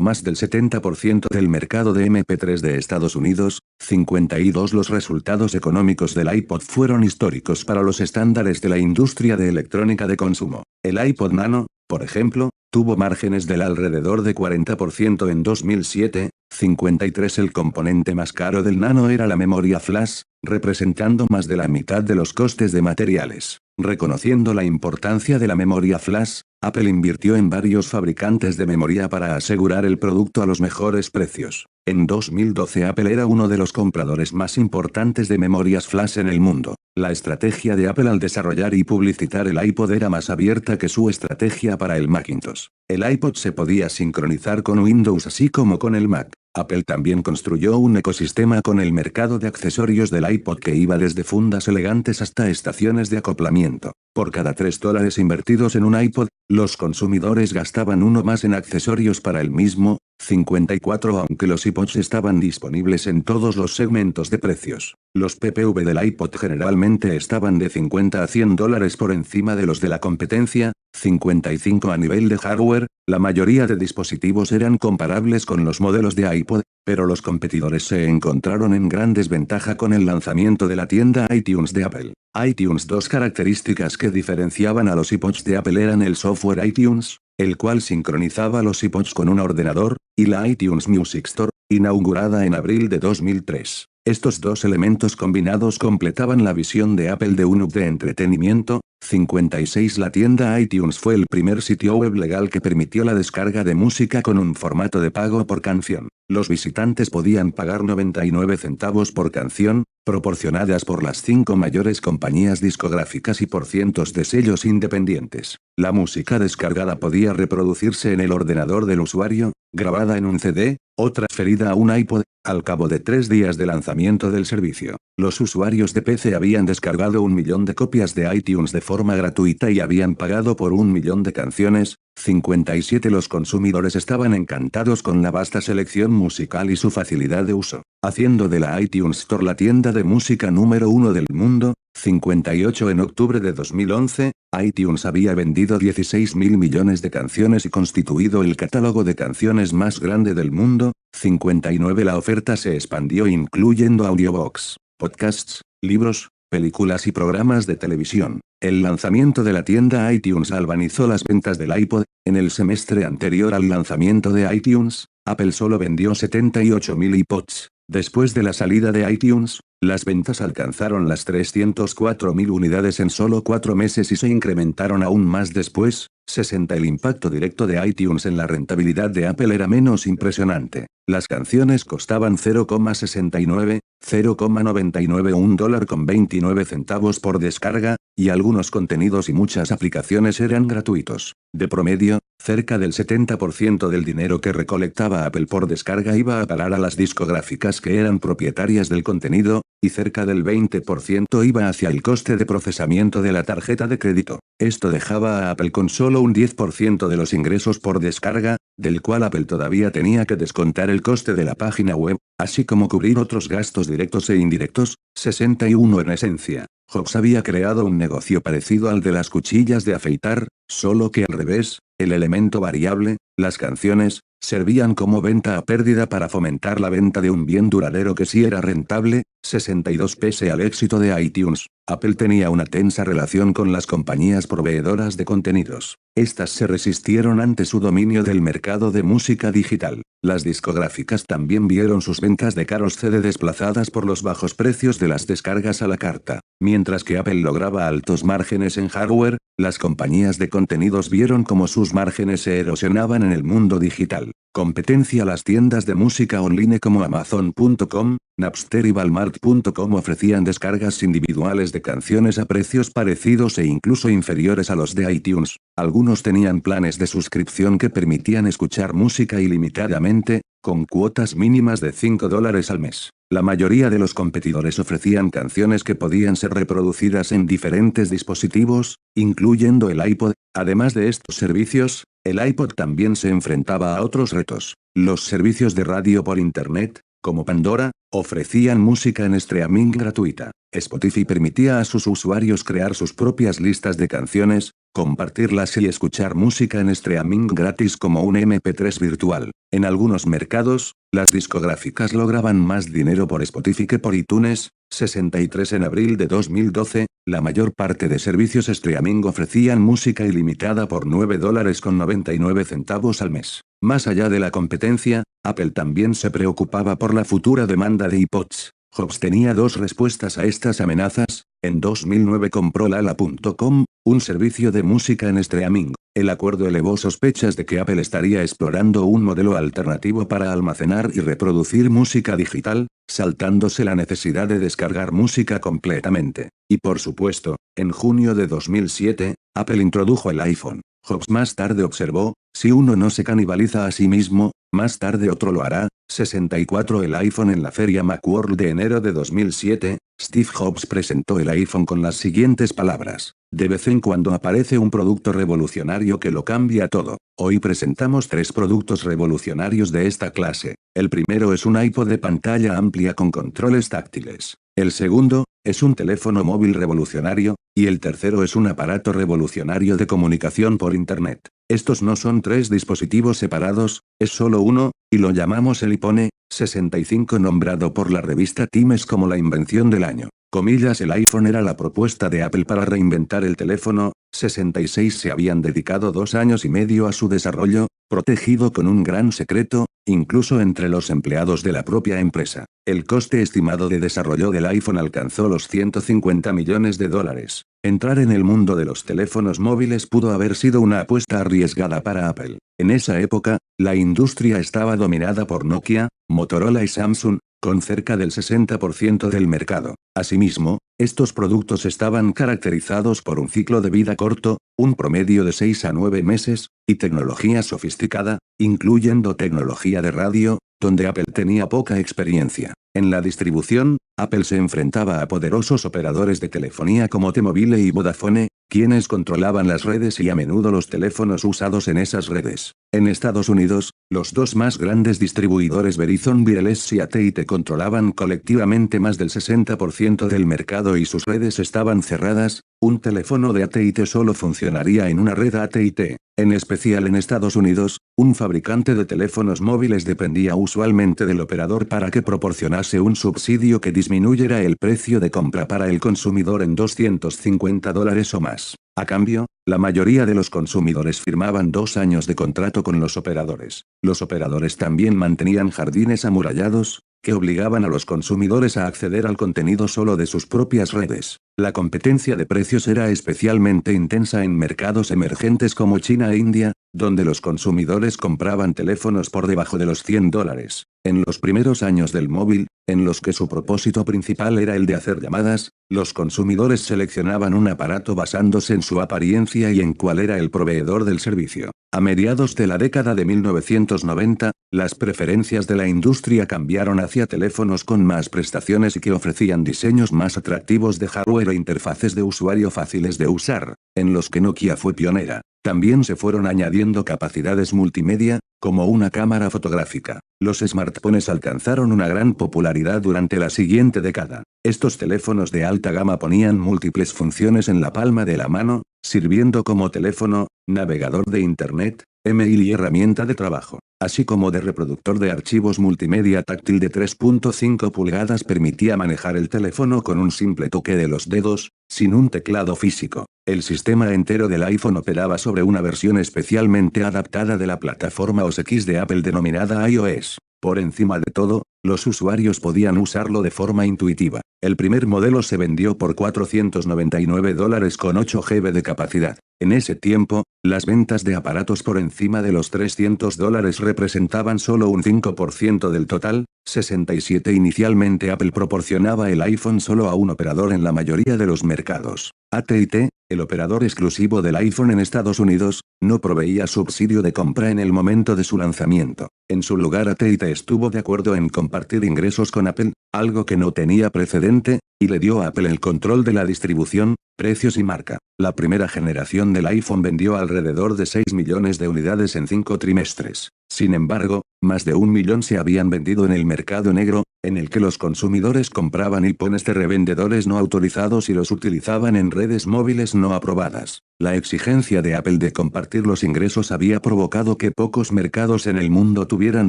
más del 70% del mercado de MP3 de Estados Unidos. 52 Los resultados económicos del iPod fueron históricos para los estándares de la industria de electrónica de consumo. El iPod Nano, por ejemplo, tuvo márgenes del alrededor de 40% en 2007. 53 El componente más caro del Nano era la memoria flash, representando más de la mitad de los costes de materiales. Reconociendo la importancia de la memoria flash, Apple invirtió en varios fabricantes de memoria para asegurar el producto a los mejores precios. En 2012 Apple era uno de los compradores más importantes de memorias flash en el mundo. La estrategia de Apple al desarrollar y publicitar el iPod era más abierta que su estrategia para el Macintosh. El iPod se podía sincronizar con Windows así como con el Mac. Apple también construyó un ecosistema con el mercado de accesorios del iPod que iba desde fundas elegantes hasta estaciones de acoplamiento. Por cada $3 invertidos en un iPod, los consumidores gastaban uno más en accesorios para el mismo. 54 Aunque los iPods estaban disponibles en todos los segmentos de precios, los PPV del iPod generalmente estaban de $50 a $100 por encima de los de la competencia. 55 A nivel de hardware, la mayoría de dispositivos eran comparables con los modelos de iPod, pero los competidores se encontraron en gran desventaja con el lanzamiento de la tienda iTunes de Apple. iTunes. Dos características que diferenciaban a los iPods de Apple eran el software iTunes, el cual sincronizaba los iPods con un ordenador, y la iTunes Music Store, inaugurada en abril de 2003. Estos dos elementos combinados completaban la visión de Apple de un hub de entretenimiento. 56 La tienda iTunes fue el primer sitio web legal que permitió la descarga de música con un formato de pago por canción. Los visitantes podían pagar 99 centavos por canción, proporcionadas por las 5 mayores compañías discográficas y por cientos de sellos independientes. La música descargada podía reproducirse en el ordenador del usuario, grabada en un CD, o transferida a un iPod. Al cabo de 3 días de lanzamiento del servicio, los usuarios de PC habían descargado 1 millón de copias de iTunes de forma gratuita y habían pagado por 1 millón de canciones. 57 Los consumidores estaban encantados con la vasta selección musical y su facilidad de uso, haciendo de la iTunes Store la tienda de música número 1 del mundo. 58 En octubre de 2011, iTunes había vendido 16.000 millones de canciones y constituido el catálogo de canciones más grande del mundo. 59 La oferta se expandió incluyendo audiobooks, podcasts, libros, películas y programas de televisión. El lanzamiento de la tienda iTunes galvanizó las ventas del iPod. En el semestre anterior al lanzamiento de iTunes, Apple solo vendió 78.000 iPods. Después de la salida de iTunes, las ventas alcanzaron las 304.000 unidades en solo 4 meses y se incrementaron aún más después. 60 El impacto directo de iTunes en la rentabilidad de Apple era menos impresionante. Las canciones costaban 0,69, 0,99 o $1.29 por descarga, y algunos contenidos y muchas aplicaciones eran gratuitos. De promedio, cerca del 70% del dinero que recolectaba Apple por descarga iba a parar a las discográficas que eran propietarias del contenido, y cerca del 20% iba hacia el coste de procesamiento de la tarjeta de crédito. Esto dejaba a Apple con solo un 10% de los ingresos por descarga, del cual Apple todavía tenía que descontar el coste de la página web, así como cubrir otros gastos directos e indirectos. 61 En esencia, Jobs había creado un negocio parecido al de las cuchillas de afeitar, solo que al revés. El elemento variable, las canciones, servían como venta a pérdida para fomentar la venta de un bien duradero que sí era rentable. 62 Pese al éxito de iTunes, Apple tenía una tensa relación con las compañías proveedoras de contenidos. Estas se resistieron ante su dominio del mercado de música digital. Las discográficas también vieron sus ventas de caros CD desplazadas por los bajos precios de las descargas a la carta. Mientras que Apple lograba altos márgenes en hardware, las compañías de contenidos vieron cómo sus márgenes se erosionaban en el mundo digital. Competencia. Las tiendas de música online como Amazon.com, Napster y Walmart.com ofrecían descargas individuales de canciones a precios parecidos e incluso inferiores a los de iTunes. Algunos tenían planes de suscripción que permitían escuchar música ilimitadamente, con cuotas mínimas de $5 al mes. La mayoría de los competidores ofrecían canciones que podían ser reproducidas en diferentes dispositivos, incluyendo el iPod. Además de estos servicios, el iPod también se enfrentaba a otros retos. Los servicios de radio por Internet, como Pandora, ofrecían música en streaming gratuita. Spotify permitía a sus usuarios crear sus propias listas de canciones, compartirlas y escuchar música en streaming gratis como un MP3 virtual. En algunos mercados, las discográficas lograban más dinero por Spotify que por iTunes. 63 En abril de 2012, la mayor parte de servicios streaming ofrecían música ilimitada por $9.99 al mes. Más allá de la competencia, Apple también se preocupaba por la futura demanda de iPods. Jobs tenía dos respuestas a estas amenazas. En 2009 compró Lala.com, un servicio de música en streaming. El acuerdo elevó sospechas de que Apple estaría explorando un modelo alternativo para almacenar y reproducir música digital, saltándose la necesidad de descargar música completamente. Y por supuesto, en junio de 2007, Apple introdujo el iPhone. Jobs más tarde observó, si uno no se canibaliza a sí mismo, más tarde otro lo hará. 64 El iPhone. En la feria Macworld de enero de 2007, Steve Jobs presentó el iPhone con las siguientes palabras: de vez en cuando aparece un producto revolucionario que lo cambia todo. Hoy presentamos 3 productos revolucionarios de esta clase. El primero es un iPod de pantalla amplia con controles táctiles. El segundo, es un teléfono móvil revolucionario, y el tercero es un aparato revolucionario de comunicación por Internet. Estos no son 3 dispositivos separados, es solo uno, y lo llamamos el iPhone. 65 Nombrado por la revista Times como la invención del año. Comillas, el iPhone era la propuesta de Apple para reinventar el teléfono. 66 Se habían dedicado 2 años y medio a su desarrollo, protegido con un gran secreto, incluso entre los empleados de la propia empresa. El coste estimado de desarrollo del iPhone alcanzó los $150 millones. Entrar en el mundo de los teléfonos móviles pudo haber sido una apuesta arriesgada para Apple. En esa época, la industria estaba dominada por Nokia, Motorola y Samsung, con cerca del 60% del mercado. Asimismo, estos productos estaban caracterizados por un ciclo de vida corto, un promedio de 6 a 9 meses, y tecnología sofisticada, incluyendo tecnología de radio, donde Apple tenía poca experiencia. En la distribución, Apple se enfrentaba a poderosos operadores de telefonía como T-Mobile y Vodafone, quienes controlaban las redes y a menudo los teléfonos usados en esas redes. En Estados Unidos, los dos más grandes distribuidores Verizon Wireless y AT&T controlaban colectivamente más del 60% del mercado y sus redes estaban cerradas. Un teléfono de AT&T solo funcionaría en una red AT&T. En especial en Estados Unidos, un fabricante de teléfonos móviles dependía usualmente del operador para que proporcionase un subsidio que disminuyera el precio de compra para el consumidor en $250 o más. A cambio, la mayoría de los consumidores firmaban 2 años de contrato con los operadores. Los operadores también mantenían jardines amurallados, que obligaban a los consumidores a acceder al contenido solo de sus propias redes. La competencia de precios era especialmente intensa en mercados emergentes como China e India, donde los consumidores compraban teléfonos por debajo de los $100. En los primeros años del móvil, en los que su propósito principal era el de hacer llamadas, los consumidores seleccionaban un aparato basándose en su apariencia y en cuál era el proveedor del servicio. A mediados de la década de 1990, las preferencias de la industria cambiaron hacia teléfonos con más prestaciones y que ofrecían diseños más atractivos de hardware e interfaces de usuario fáciles de usar, en los que Nokia fue pionera. También se fueron añadiendo capacidades multimedia, como una cámara fotográfica. Los smartphones alcanzaron una gran popularidad durante la siguiente década. Estos teléfonos de alta gama ponían múltiples funciones en la palma de la mano, sirviendo como teléfono, navegador de Internet, email y herramienta de trabajo, así como de reproductor de archivos multimedia táctil de 3.5 pulgadas. Permitía manejar el teléfono con un simple toque de los dedos, sin un teclado físico. El sistema entero del iPhone operaba sobre una versión especialmente adaptada de la plataforma OS X de Apple denominada iOS. Por encima de todo, los usuarios podían usarlo de forma intuitiva. El primer modelo se vendió por $499 con 8 GB de capacidad. En ese tiempo, las ventas de aparatos por encima de los $300 representaban solo un 5% del total. 67 Inicialmente Apple proporcionaba el iPhone solo a un operador en la mayoría de los mercados. AT&T, el operador exclusivo del iPhone en Estados Unidos, no proveía subsidio de compra en el momento de su lanzamiento. En su lugar, AT&T estuvo de acuerdo en compartir ingresos con Apple, algo que no tenía precedente, y le dio a Apple el control de la distribución, precios y marca. La primera generación del iPhone vendió alrededor de 6 millones de unidades en 5 trimestres. Sin embargo, más de 1 millón se habían vendido en el mercado negro, en el que los consumidores compraban iPhones de revendedores no autorizados y los utilizaban en redes móviles no aprobadas. La exigencia de Apple de compartir los ingresos había provocado que pocos mercados en el mundo tuvieran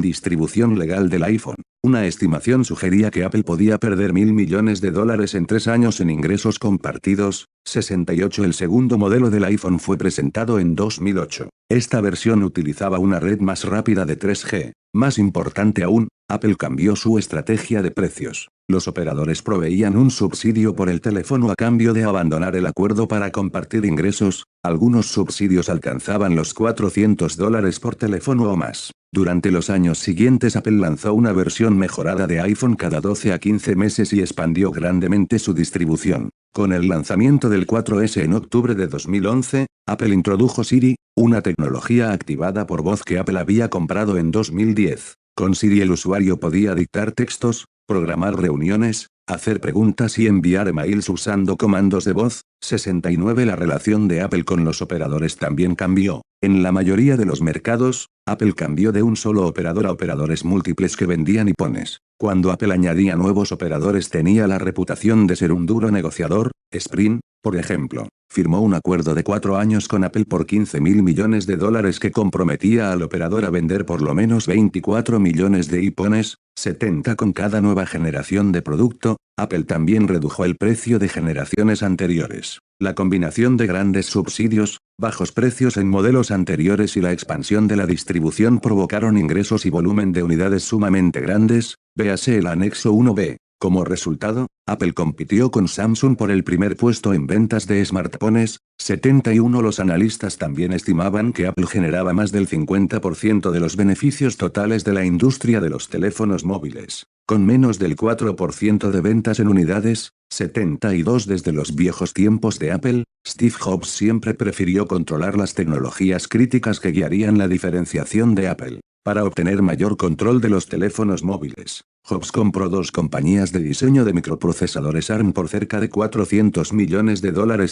distribución legal del iPhone. Una estimación sugería que Apple podía perder $1.000 millones en 3 años en ingresos compartidos. 68 El segundo modelo del iPhone fue presentado en 2008. Esta versión utilizaba una red más rápida de 3G. Más importante aún, Apple cambió su estrategia de precios. Los operadores proveían un subsidio por el teléfono a cambio de abandonar el acuerdo para compartir ingresos. Algunos subsidios alcanzaban los $400 por teléfono o más. Durante los años siguientes Apple lanzó una versión mejorada de iPhone cada 12 a 15 meses y expandió grandemente su distribución. Con el lanzamiento del 4S en octubre de 2011, Apple introdujo Siri, una tecnología activada por voz que Apple había comprado en 2010. Con Siri el usuario podía dictar textos, programar reuniones, hacer preguntas y enviar emails usando comandos de voz. 69 La relación de Apple con los operadores también cambió. En la mayoría de los mercados, Apple cambió de un solo operador a operadores múltiples que vendían iPhones. Cuando Apple añadía nuevos operadores tenía la reputación de ser un duro negociador. Sprint, por ejemplo, firmó un acuerdo de 4 años con Apple por $15.000 millones que comprometía al operador a vender por lo menos 24 millones de iPhones. 70 Con cada nueva generación de producto, Apple también redujo el precio de generaciones anteriores. La combinación de grandes subsidios, bajos precios en modelos anteriores y la expansión de la distribución provocaron ingresos y volumen de unidades sumamente grandes. Véase el anexo 1b. Como resultado, Apple compitió con Samsung por el primer puesto en ventas de smartphones. 71 Los analistas también estimaban que Apple generaba más del 50% de los beneficios totales de la industria de los teléfonos móviles, con menos del 4% de ventas en unidades. 72 Desde los viejos tiempos de Apple, Steve Jobs siempre prefirió controlar las tecnologías críticas que guiarían la diferenciación de Apple. Para obtener mayor control de los teléfonos móviles, Jobs compró 2 compañías de diseño de microprocesadores ARM por cerca de $400 millones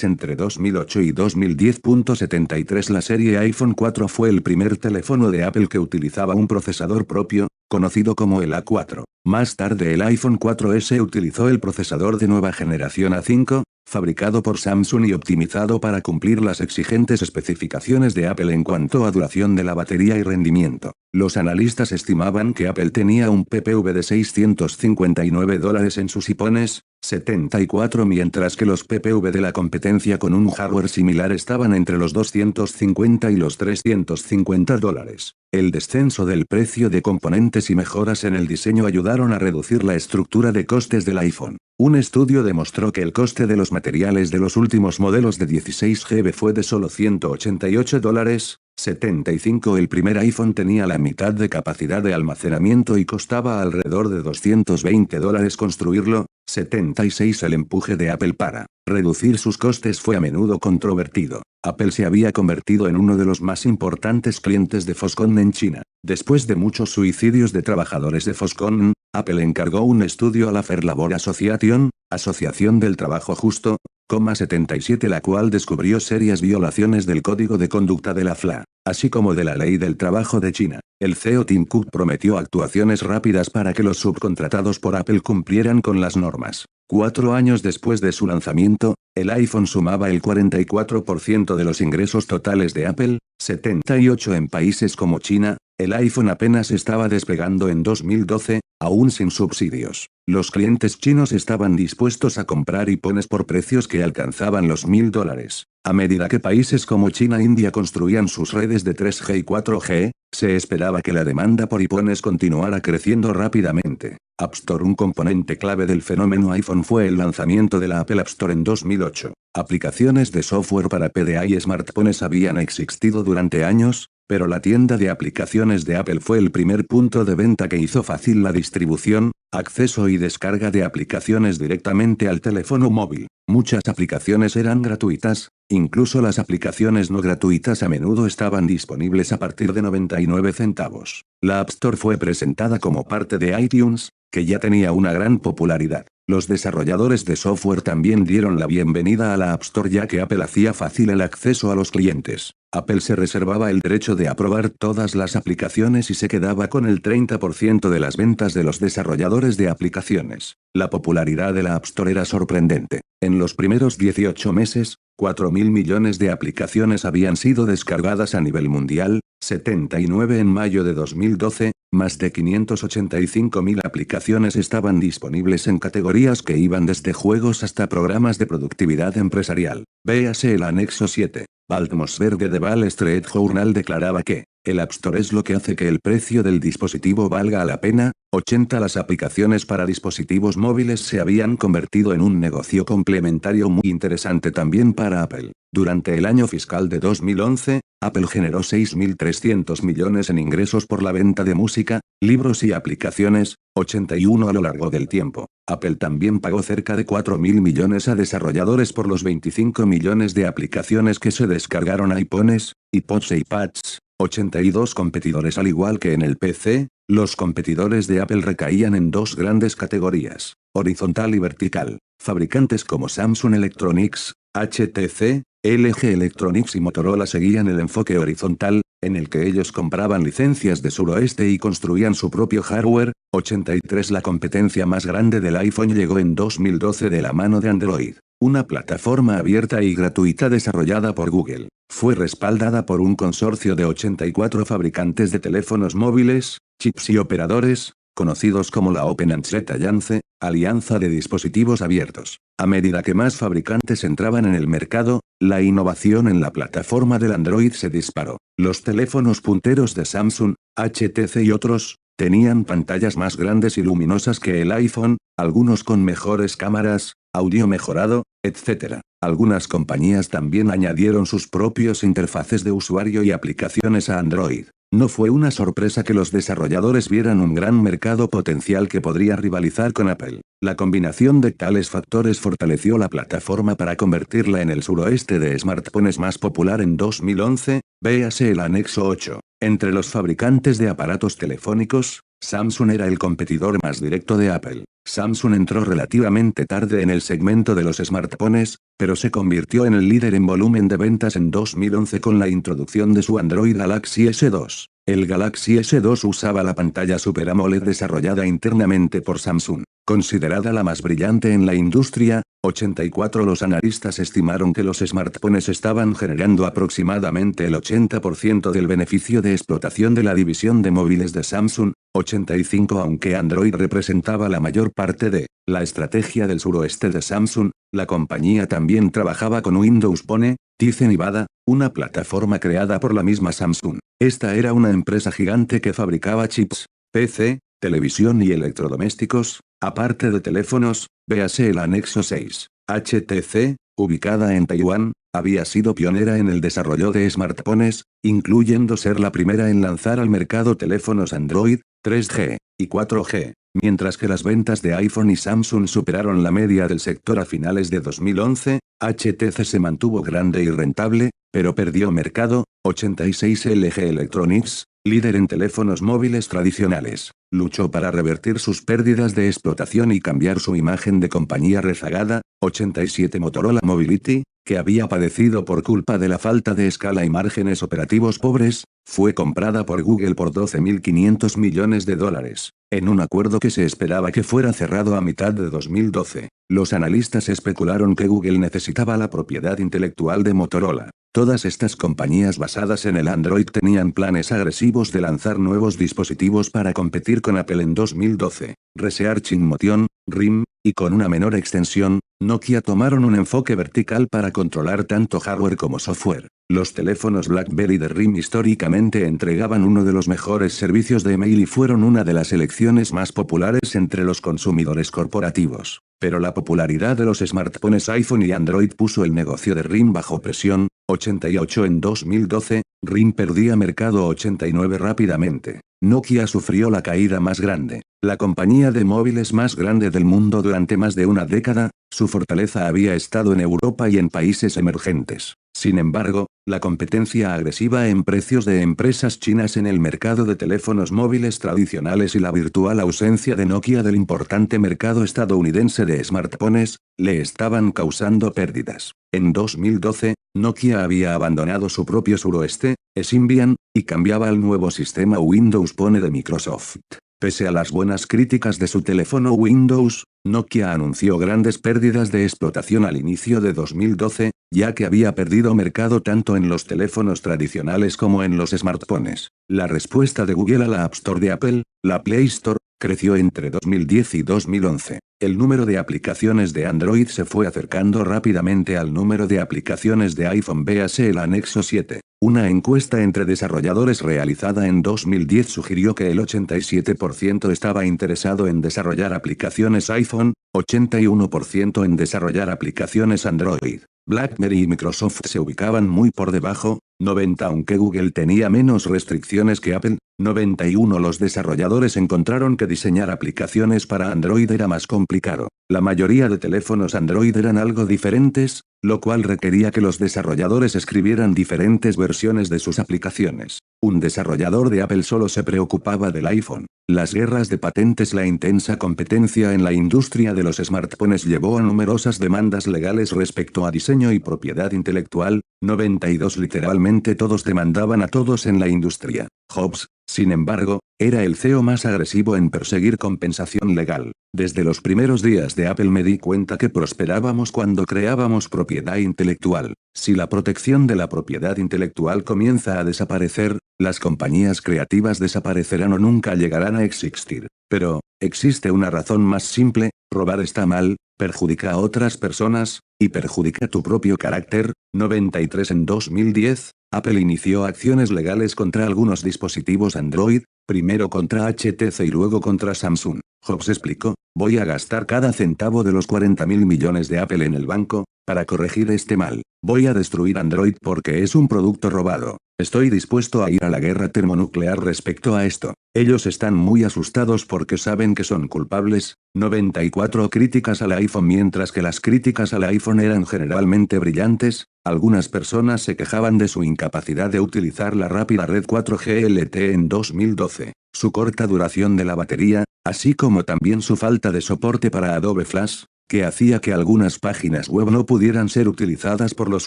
entre 2008 y 2010. 73 La serie iPhone 4 fue el primer teléfono de Apple que utilizaba un procesador propio, conocido como el A4. Más tarde el iPhone 4S utilizó el procesador de nueva generación A5, fabricado por Samsung y optimizado para cumplir las exigentes especificaciones de Apple en cuanto a duración de la batería y rendimiento. Los analistas estimaban que Apple tenía un PPV de $659 en sus iPhones. 74 Mientras que los PPV de la competencia con un hardware similar estaban entre los $250 y los $350. El descenso del precio de componentes y mejoras en el diseño ayudaron a reducir la estructura de costes del iPhone. Un estudio demostró que el coste de los materiales de los últimos modelos de 16 GB fue de solo $188. 75 El primer iPhone tenía la mitad de capacidad de almacenamiento y costaba alrededor de $220 construirlo. 76 El empuje de Apple para reducir sus costes fue a menudo controvertido. Apple se había convertido en uno de los más importantes clientes de Foxconn en China. Después de muchos suicidios de trabajadores de Foxconn, Apple encargó un estudio a la Fair Labor Association, Asociación del Trabajo Justo, 1977, la cual descubrió serias violaciones del código de conducta de la FLA, así como de la ley del trabajo de China. El CEO Tim Cook prometió actuaciones rápidas para que los subcontratados por Apple cumplieran con las normas. 4 años después de su lanzamiento, el iPhone sumaba el 44% de los ingresos totales de Apple, 78% en países como China. El iPhone apenas estaba despegando en 2012, aún sin subsidios. Los clientes chinos estaban dispuestos a comprar iPhones por precios que alcanzaban los $1000. A medida que países como China e India construían sus redes de 3G y 4G, se esperaba que la demanda por iPhones continuara creciendo rápidamente. App Store. Un componente clave del fenómeno iPhone fue el lanzamiento de la Apple App Store en 2008. Aplicaciones de software para PDA y smartphones habían existido durante años, pero la tienda de aplicaciones de Apple fue el primer punto de venta que hizo fácil la distribución, acceso y descarga de aplicaciones directamente al teléfono móvil. Muchas aplicaciones eran gratuitas, incluso las aplicaciones no gratuitas a menudo estaban disponibles a partir de 99 centavos. La App Store fue presentada como parte de iTunes, que ya tenía una gran popularidad. Los desarrolladores de software también dieron la bienvenida a la App Store, ya que Apple hacía fácil el acceso a los clientes. Apple se reservaba el derecho de aprobar todas las aplicaciones y se quedaba con el 30% de las ventas de los desarrolladores de aplicaciones. La popularidad de la App Store era sorprendente. En los primeros 18 meses, 4.000 millones de aplicaciones habían sido descargadas a nivel mundial, 79 en mayo de 2012, más de 585.000 aplicaciones estaban disponibles en categorías que iban desde juegos hasta programas de productividad empresarial. Véase el anexo 7. Baltmosberg de The Wall Street Journal declaraba que el App Store es lo que hace que el precio del dispositivo valga la pena. 80. Las aplicaciones para dispositivos móviles se habían convertido en un negocio complementario muy interesante también para Apple. Durante el año fiscal de 2011, Apple generó 6.300 millones en ingresos por la venta de música, libros y aplicaciones, 81 a lo largo del tiempo. Apple también pagó cerca de 4.000 millones a desarrolladores por los 25 millones de aplicaciones que se descargaron a iPhones, iPods e iPads. 82 competidores. Al igual que en el PC, los competidores de Apple recaían en dos grandes categorías, horizontal y vertical. Fabricantes como Samsung Electronics, HTC, LG Electronics y Motorola seguían el enfoque horizontal, en el que ellos compraban licencias de Suroeste y construían su propio hardware. 83. La competencia más grande del iPhone llegó en 2012 de la mano de Android, una plataforma abierta y gratuita desarrollada por Google. Fue respaldada por un consorcio de 84 fabricantes de teléfonos móviles, chips y operadores, conocidos como la Open Handset Alliance, alianza de dispositivos abiertos. A medida que más fabricantes entraban en el mercado, la innovación en la plataforma del Android se disparó. Los teléfonos punteros de Samsung, HTC y otros, tenían pantallas más grandes y luminosas que el iPhone, algunos con mejores cámaras, audio mejorado, etc. Algunas compañías también añadieron sus propios interfaces de usuario y aplicaciones a Android. No fue una sorpresa que los desarrolladores vieran un gran mercado potencial que podría rivalizar con Apple. La combinación de tales factores fortaleció la plataforma para convertirla en el suroeste de smartphones más popular en 2011, véase el anexo 8. Entre los fabricantes de aparatos telefónicos, Samsung era el competidor más directo de Apple. Samsung entró relativamente tarde en el segmento de los smartphones, pero se convirtió en el líder en volumen de ventas en 2011 con la introducción de su Android Galaxy S2. El Galaxy S2 usaba la pantalla Super AMOLED desarrollada internamente por Samsung. Considerada la más brillante en la industria, 84. Los analistas estimaron que los smartphones estaban generando aproximadamente el 80% del beneficio de explotación de la división de móviles de Samsung. 85. Aunque Android representaba la mayor parte de la estrategia del suroeste de Samsung, la compañía también trabajaba con Windows Phone, dice Nevada, una plataforma creada por la misma Samsung. Esta era una empresa gigante que fabricaba chips, PC, televisión y electrodomésticos, aparte de teléfonos. Véase el anexo 6. HTC, ubicada en Taiwán, había sido pionera en el desarrollo de smartphones, incluyendo ser la primera en lanzar al mercado teléfonos Android, 3G y 4G, mientras que las ventas de iPhone y Samsung superaron la media del sector a finales de 2011, HTC se mantuvo grande y rentable, pero perdió mercado. 86. LG Electronics, líder en teléfonos móviles tradicionales, luchó para revertir sus pérdidas de explotación y cambiar su imagen de compañía rezagada. 87 Motorola Mobility, que había padecido por culpa de la falta de escala y márgenes operativos pobres, fue comprada por Google por $12.500 millones. En un acuerdo que se esperaba que fuera cerrado a mitad de 2012, los analistas especularon que Google necesitaba la propiedad intelectual de Motorola. Todas estas compañías basadas en el Android tenían planes agresivos de lanzar nuevos dispositivos para competir con Apple en 2012. Research in Motion, RIM, y con una menor extensión, Nokia tomaron un enfoque vertical para controlar tanto hardware como software. Los teléfonos BlackBerry de RIM históricamente entregaban uno de los mejores servicios de email y fueron una de las elecciones más populares entre los consumidores corporativos. Pero la popularidad de los smartphones iPhone y Android puso el negocio de RIM bajo presión. 88 En 2012, RIM perdía mercado 89 rápidamente. Nokia sufrió la caída más grande. La compañía de móviles más grande del mundo durante más de una década, su fortaleza había estado en Europa y en países emergentes. Sin embargo, la competencia agresiva en precios de empresas chinas en el mercado de teléfonos móviles tradicionales y la virtual ausencia de Nokia del importante mercado estadounidense de smartphones, le estaban causando pérdidas. En 2012, Nokia había abandonado su propio suroeste, Symbian, y cambiaba al nuevo sistema Windows Phone de Microsoft. Pese a las buenas críticas de su teléfono Windows, Nokia anunció grandes pérdidas de explotación al inicio de 2012, ya que había perdido mercado tanto en los teléfonos tradicionales como en los smartphones. La respuesta de Google a la App Store de Apple, la Play Store, creció entre 2010 y 2011. El número de aplicaciones de Android se fue acercando rápidamente al número de aplicaciones de iPhone. Véase el anexo 7. Una encuesta entre desarrolladores realizada en 2010 sugirió que el 87% estaba interesado en desarrollar aplicaciones iPhone, 81% en desarrollar aplicaciones Android. BlackBerry y Microsoft se ubicaban muy por debajo, 90 aunque Google tenía menos restricciones que Apple, 91 Los desarrolladores encontraron que diseñar aplicaciones para Android era más complicado. La mayoría de teléfonos Android eran algo diferentes, lo cual requería que los desarrolladores escribieran diferentes versiones de sus aplicaciones. Un desarrollador de Apple solo se preocupaba del iPhone. Las guerras de patentes, la intensa competencia en la industria de los smartphones llevó a numerosas demandas legales respecto a diseño y propiedad intelectual. 92 Literalmente todos demandaban a todos en la industria. Jobs, sin embargo, era el CEO más agresivo en perseguir compensación legal. Desde los primeros días de Apple me di cuenta que prosperábamos cuando creábamos propiedad intelectual. Si la protección de la propiedad intelectual comienza a desaparecer, las compañías creativas desaparecerán o nunca llegarán a existir. Pero, existe una razón más simple: robar está mal, perjudica a otras personas, y perjudica tu propio carácter. 93 En 2010, Apple inició acciones legales contra algunos dispositivos Android, primero contra HTC y luego contra Samsung. Jobs explicó: voy a gastar cada centavo de los 40.000 millones de Apple en el banco, para corregir este mal. Voy a destruir Android porque es un producto robado. Estoy dispuesto a ir a la guerra termonuclear respecto a esto. Ellos están muy asustados porque saben que son culpables. 94 Críticas al iPhone. Mientras que las críticas al iPhone eran generalmente brillantes, algunas personas se quejaban de su incapacidad de utilizar la rápida red 4G LTE en 2012, su corta duración de la batería, así como también su falta de soporte para Adobe Flash, que hacía que algunas páginas web no pudieran ser utilizadas por los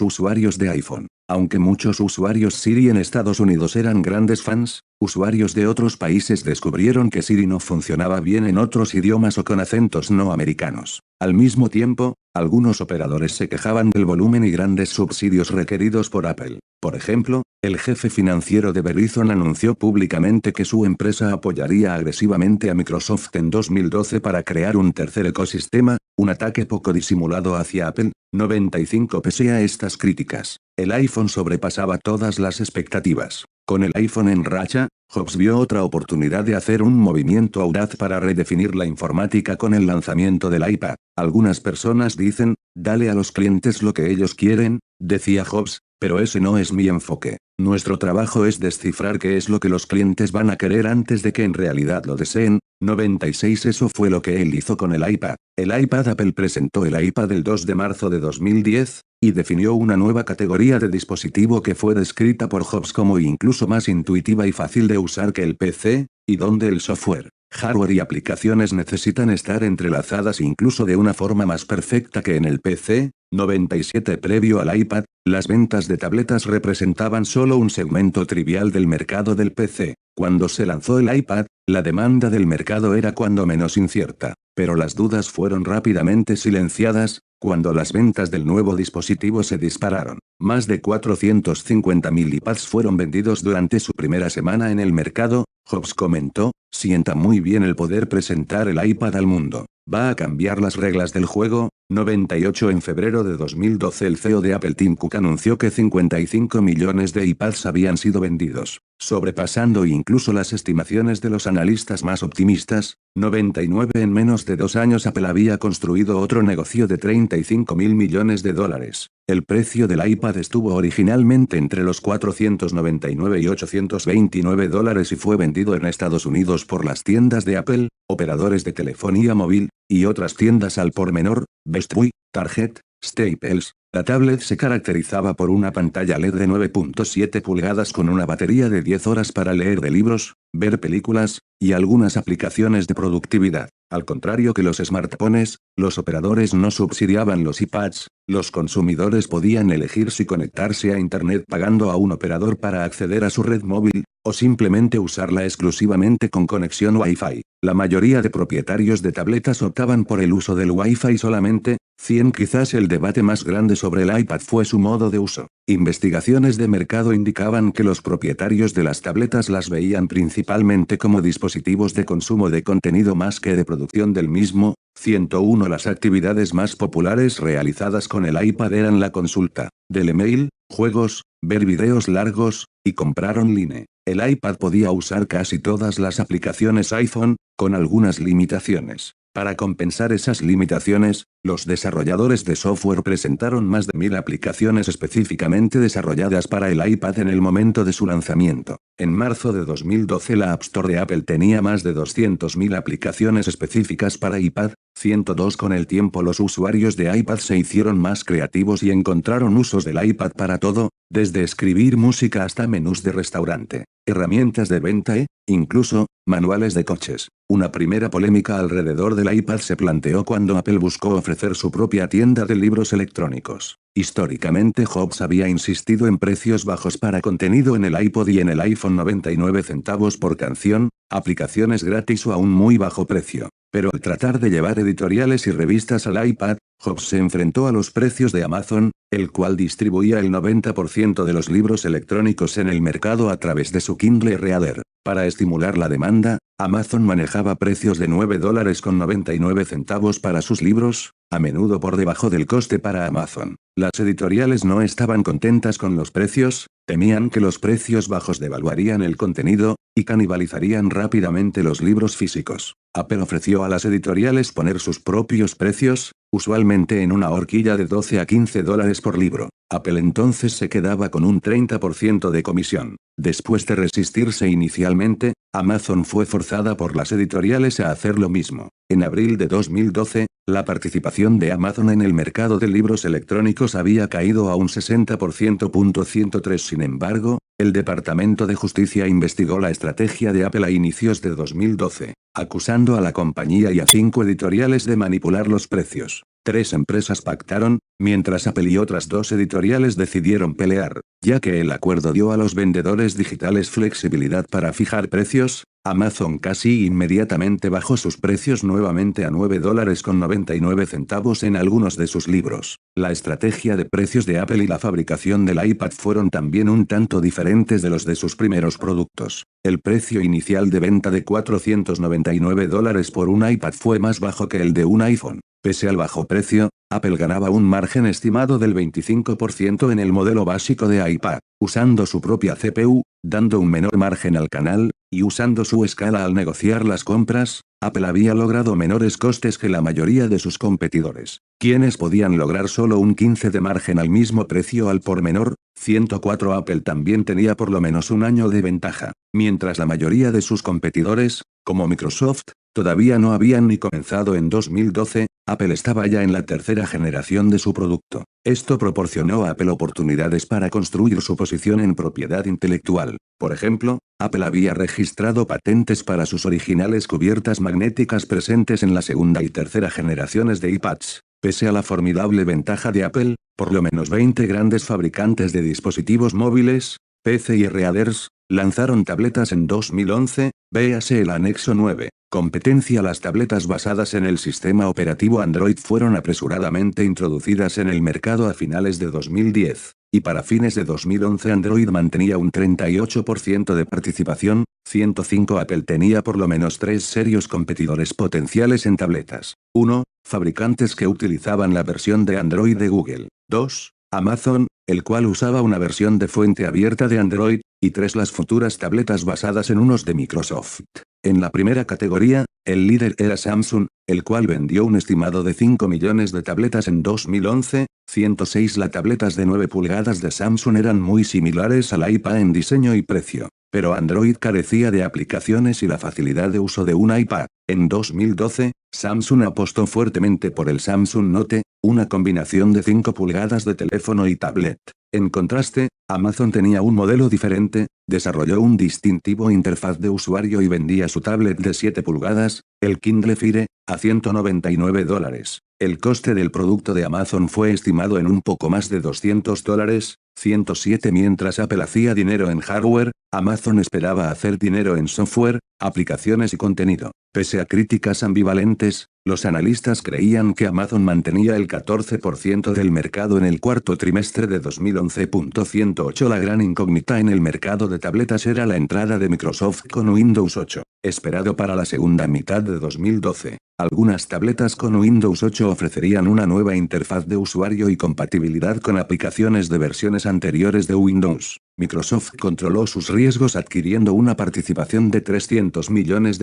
usuarios de iPhone. Aunque muchos usuarios Siri en Estados Unidos eran grandes fans, usuarios de otros países descubrieron que Siri no funcionaba bien en otros idiomas o con acentos no americanos. Al mismo tiempo, algunos operadores se quejaban del volumen y grandes subsidios requeridos por Apple. Por ejemplo, el jefe financiero de Verizon anunció públicamente que su empresa apoyaría agresivamente a Microsoft en 2012 para crear un tercer ecosistema, un ataque poco disimulado hacia Apple. 95 Pese a estas críticas, el iPhone sobrepasaba todas las expectativas. Con el iPhone en racha, Jobs vio otra oportunidad de hacer un movimiento audaz para redefinir la informática con el lanzamiento del iPad. Algunas personas dicen, dale a los clientes lo que ellos quieren, decía Jobs, pero ese no es mi enfoque. Nuestro trabajo es descifrar qué es lo que los clientes van a querer antes de que en realidad lo deseen. 96 Eso fue lo que él hizo con el iPad. El iPad Apple presentó el iPad el 2 de marzo de 2010, y definió una nueva categoría de dispositivo que fue descrita por Jobs como incluso más intuitiva y fácil de usar que el PC, y donde el software Hardware y aplicaciones necesitan estar entrelazadas incluso de una forma más perfecta que en el PC. 97 Previo al iPad, las ventas de tabletas representaban solo un segmento trivial del mercado del PC. Cuando se lanzó el iPad, la demanda del mercado era cuando menos incierta, pero las dudas fueron rápidamente silenciadas, cuando las ventas del nuevo dispositivo se dispararon. Más de 450.000 iPads fueron vendidos durante su primera semana en el mercado. Jobs comentó: "Sienta muy bien el poder presentar el iPad al mundo. Va a cambiar las reglas del juego". 98 En febrero de 2012 el CEO de Apple Tim Cook anunció que 55 millones de iPads habían sido vendidos, sobrepasando incluso las estimaciones de los analistas más optimistas. 99 En menos de 2 años Apple había construido otro negocio de 35.000 millones de dólares. El precio del iPad estuvo originalmente entre los $499 y $829 y fue vendido en Estados Unidos por las tiendas de Apple, operadores de telefonía móvil, y otras tiendas al por menor, Best Buy, Target, Staples. La tablet se caracterizaba por una pantalla LED de 9.7 pulgadas con una batería de 10 horas para leer de libros, ver películas, y algunas aplicaciones de productividad. Al contrario que los smartphones, los operadores no subsidiaban los iPads, los consumidores podían elegir si conectarse a Internet pagando a un operador para acceder a su red móvil, o simplemente usarla exclusivamente con conexión Wi-Fi. La mayoría de propietarios de tabletas optaban por el uso del Wi-Fi solamente. 100 Quizás el debate más grande sobre el iPad fue su modo de uso. Investigaciones de mercado indicaban que los propietarios de las tabletas las veían principalmente como dispositivos de consumo de contenido más que de producción del mismo. 101 Las actividades más populares realizadas con el iPad eran la consulta del email, juegos, ver videos largos, y comprar online. El iPad podía usar casi todas las aplicaciones iPhone, con algunas limitaciones. Para compensar esas limitaciones, los desarrolladores de software presentaron más de 1000 aplicaciones específicamente desarrolladas para el iPad en el momento de su lanzamiento. En marzo de 2012 la App Store de Apple tenía más de 200.000 aplicaciones específicas para iPad. 102 Con el tiempo los usuarios de iPad se hicieron más creativos y encontraron usos del iPad para todo, desde escribir música hasta menús de restaurante, herramientas de venta incluso, manuales de coches. Una primera polémica alrededor del iPad se planteó cuando Apple buscó ofrecer su propia tienda de libros electrónicos. Históricamente Jobs había insistido en precios bajos para contenido en el iPod y en el iPhone. 99 centavos por canción, aplicaciones gratis o a un muy bajo precio. Pero al tratar de llevar editoriales y revistas al iPad, Jobs se enfrentó a los precios de Amazon, el cual distribuía el 90% de los libros electrónicos en el mercado a través de su Kindle Reader. Para estimular la demanda, Amazon manejaba precios de $9.99 para sus libros, a menudo por debajo del coste para Amazon. Las editoriales no estaban contentas con los precios, temían que los precios bajos devaluarían el contenido, y canibalizarían rápidamente los libros físicos. Apple ofreció a las editoriales poner sus propios precios, usualmente en una horquilla de $12 a $15 por libro. Apple entonces se quedaba con un 30% de comisión. Después de resistirse inicialmente, Amazon fue forzada por las editoriales a hacer lo mismo. En abril de 2012, la participación de Amazon en el mercado de libros electrónicos había caído a un 60%. 103 Sin embargo, el Departamento de Justicia investigó la estrategia de Apple a inicios de 2012, acusando a la compañía y a 5 editoriales de manipular los precios. 3 empresas pactaron, mientras Apple y otras 2 editoriales decidieron pelear, ya que el acuerdo dio a los vendedores digitales flexibilidad para fijar precios. Amazon casi inmediatamente bajó sus precios nuevamente a $9.99 en algunos de sus libros. La estrategia de precios de Apple y la fabricación del iPad fueron también un tanto diferentes de los de sus primeros productos. El precio inicial de venta de $499 por un iPad fue más bajo que el de un iPhone. Pese al bajo precio, Apple ganaba un margen estimado del 25% en el modelo básico de iPad, usando su propia CPU, dando un menor margen al canal, y usando su escala al negociar las compras. Apple había logrado menores costes que la mayoría de sus competidores, quienes podían lograr solo un 15% de margen al mismo precio al por menor. 104 Apple también tenía por lo menos un año de ventaja, mientras la mayoría de sus competidores, como Microsoft, todavía no habían ni comenzado en 2012. Apple estaba ya en la tercera generación de su producto. Esto proporcionó a Apple oportunidades para construir su posición en propiedad intelectual. Por ejemplo, Apple había registrado patentes para sus originales cubiertas magnéticas presentes en la segunda y tercera generaciones de iPads. Pese a la formidable ventaja de Apple, por lo menos 20 grandes fabricantes de dispositivos móviles, PC y readers, lanzaron tabletas en 2011, véase el anexo 9. Competencia. Las tabletas basadas en el sistema operativo Android fueron apresuradamente introducidas en el mercado a finales de 2010, y para fines de 2011 Android mantenía un 38% de participación. 105. Apple tenía por lo menos 3 serios competidores potenciales en tabletas. 1. Fabricantes que utilizaban la versión de Android de Google. 2. Amazon, el cual usaba una versión de fuente abierta de Android, y 3. Las futuras tabletas basadas en unos de Microsoft. En la primera categoría, el líder era Samsung, el cual vendió un estimado de 5 millones de tabletas en 2011. 106. Las tabletas de 9 pulgadas de Samsung eran muy similares al iPad en diseño y precio, pero Android carecía de aplicaciones y la facilidad de uso de un iPad. En 2012, Samsung apostó fuertemente por el Samsung Note, una combinación de 5 pulgadas de teléfono y tablet. En contraste, Amazon tenía un modelo diferente, desarrolló un distintivo interfaz de usuario y vendía su tablet de 7 pulgadas, el Kindle Fire, a $199. El coste del producto de Amazon fue estimado en un poco más de $200. 107. Mientras Apple hacía dinero en hardware, Amazon esperaba hacer dinero en software, aplicaciones y contenido. Pese a críticas ambivalentes, los analistas creían que Amazon mantenía el 14% del mercado en el cuarto trimestre de 2011. 108. La gran incógnita en el mercado de tabletas era la entrada de Microsoft con Windows 8, esperado para la segunda mitad de 2012. Algunas tabletas con Windows 8 ofrecerían una nueva interfaz de usuario y compatibilidad con aplicaciones de versiones anteriores de Windows. Microsoft controló sus riesgos adquiriendo una participación de $300 millones,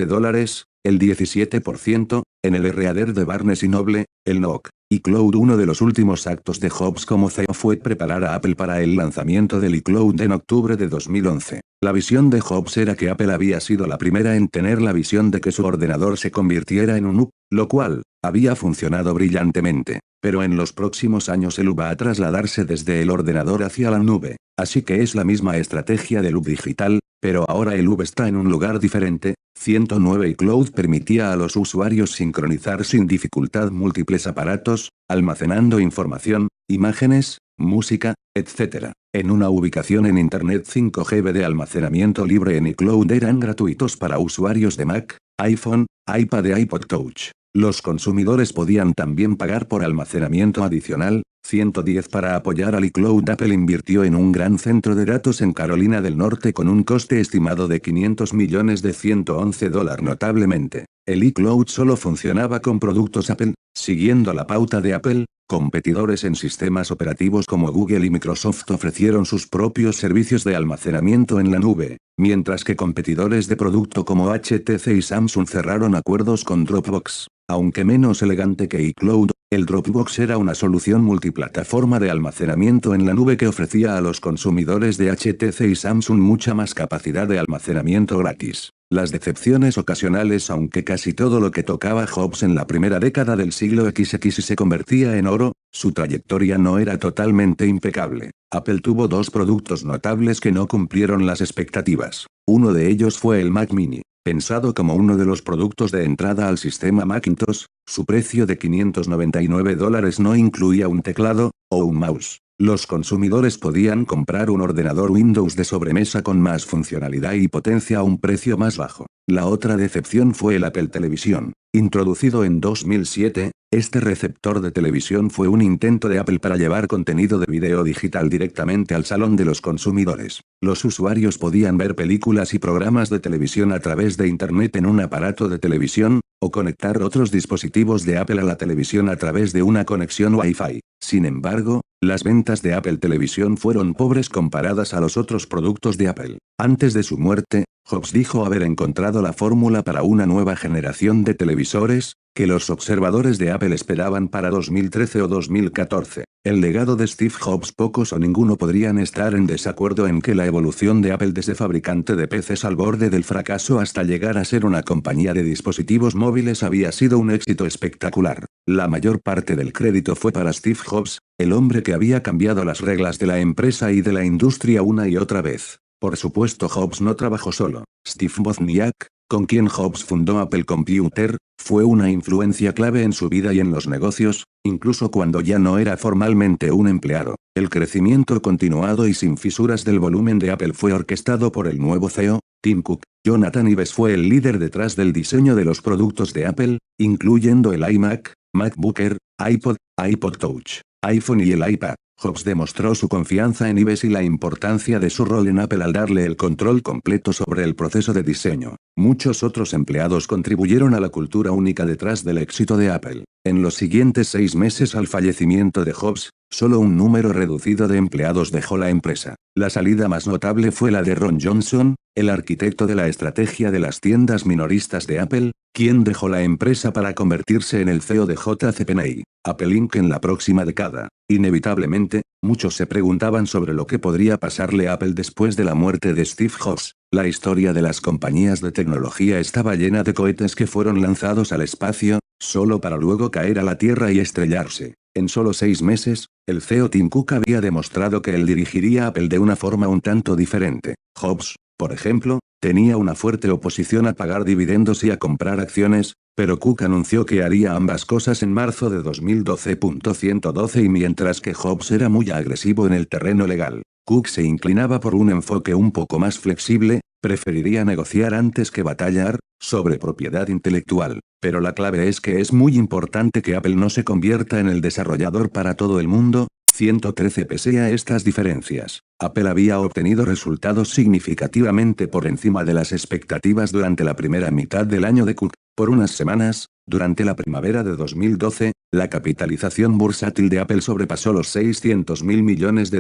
el 17%, en el reader de Barnes y Noble, el NOC. iCloud. Uno de los últimos actos de Jobs como CEO fue preparar a Apple para el lanzamiento del iCloud en octubre de 2011. La visión de Jobs era que Apple había sido la primera en tener la visión de que su ordenador se convirtiera en un hub, lo cual había funcionado brillantemente. Pero en los próximos años el hub va a trasladarse desde el ordenador hacia la nube, así que es la misma estrategia del hub digital, pero ahora el hub está en un lugar diferente. 109. iCloud permitía a los usuarios sincronizar sin dificultad múltiples aparatos, almacenando información, imágenes, música, etc. En una ubicación en Internet. 5 GB de almacenamiento libre en iCloud eran gratuitos para usuarios de Mac, iPhone, iPad e iPod Touch. Los consumidores podían también pagar por almacenamiento adicional. 110. Para apoyar al iCloud, Apple invirtió en un gran centro de datos en Carolina del Norte con un coste estimado de $500 millones. $111. Notablemente, el iCloud solo funcionaba con productos Apple, siguiendo la pauta de Apple. Competidores en sistemas operativos como Google y Microsoft ofrecieron sus propios servicios de almacenamiento en la nube, mientras que competidores de producto como HTC y Samsung cerraron acuerdos con Dropbox. Aunque menos elegante que iCloud, el Dropbox era una solución multiplataforma de almacenamiento en la nube que ofrecía a los consumidores de HTC y Samsung mucha más capacidad de almacenamiento gratis. Las decepciones ocasionales. Aunque casi todo lo que tocaba Jobs en la primera década del siglo XX se convertía en oro, su trayectoria no era totalmente impecable. Apple tuvo 2 productos notables que no cumplieron las expectativas. Uno de ellos fue el Mac Mini. Pensado como uno de los productos de entrada al sistema Macintosh, su precio de $599 no incluía un teclado, o un mouse. Los consumidores podían comprar un ordenador Windows de sobremesa con más funcionalidad y potencia a un precio más bajo. La otra decepción fue el Apple Television. Introducido en 2007, este receptor de televisión fue un intento de Apple para llevar contenido de video digital directamente al salón de los consumidores. Los usuarios podían ver películas y programas de televisión a través de Internet en un aparato de televisión, o conectar otros dispositivos de Apple a la televisión a través de una conexión Wi-Fi. Sin embargo, las ventas de Apple Television fueron pobres comparadas a los otros productos de Apple. Antes de su muerte, Jobs dijo haber encontrado la fórmula para una nueva generación de televisores, que los observadores de Apple esperaban para 2013 o 2014. El legado de Steve Jobs. Pocos o ninguno podrían estar en desacuerdo en que la evolución de Apple desde fabricante de PCs al borde del fracaso hasta llegar a ser una compañía de dispositivos móviles había sido un éxito espectacular. La mayor parte del crédito fue para Steve Jobs, el hombre que había cambiado las reglas de la empresa y de la industria una y otra vez. Por supuesto, Jobs no trabajó solo. Steve Wozniak, con quien Jobs fundó Apple Computer, fue una influencia clave en su vida y en los negocios, incluso cuando ya no era formalmente un empleado. El crecimiento continuado y sin fisuras del volumen de Apple fue orquestado por el nuevo CEO, Tim Cook. Jonathan Ives fue el líder detrás del diseño de los productos de Apple, incluyendo el iMac, MacBook Air, iPod, iPod Touch, iPhone y el iPad. Jobs demostró su confianza en Ives y la importancia de su rol en Apple al darle el control completo sobre el proceso de diseño. Muchos otros empleados contribuyeron a la cultura única detrás del éxito de Apple. En los siguientes 6 meses al fallecimiento de Jobs, solo un número reducido de empleados dejó la empresa. La salida más notable fue la de Ron Johnson, el arquitecto de la estrategia de las tiendas minoristas de Apple, quien dejó la empresa para convertirse en el CEO de JC Penney, Apple Inc. en la próxima década. Inevitablemente, muchos se preguntaban sobre lo que podría pasarle a Apple después de la muerte de Steve Jobs. La historia de las compañías de tecnología estaba llena de cohetes que fueron lanzados al espacio, solo para luego caer a la Tierra y estrellarse. En solo 6 meses, el CEO Tim Cook había demostrado que él dirigiría Apple de una forma un tanto diferente. Jobs, por ejemplo, tenía una fuerte oposición a pagar dividendos y a comprar acciones, pero Cook anunció que haría ambas cosas en marzo de 2012.112 y mientras que Jobs era muy agresivo en el terreno legal, Cook se inclinaba por un enfoque un poco más flexible, preferiría negociar antes que batallar, sobre propiedad intelectual. Pero la clave es que es muy importante que Apple no se convierta en el desarrollador para todo el mundo. 113 Pese a estas diferencias, Apple había obtenido resultados significativamente por encima de las expectativas durante la primera mitad del año de Cook. Por unas semanas, durante la primavera de 2012, la capitalización bursátil de Apple sobrepasó los $600.000 millones,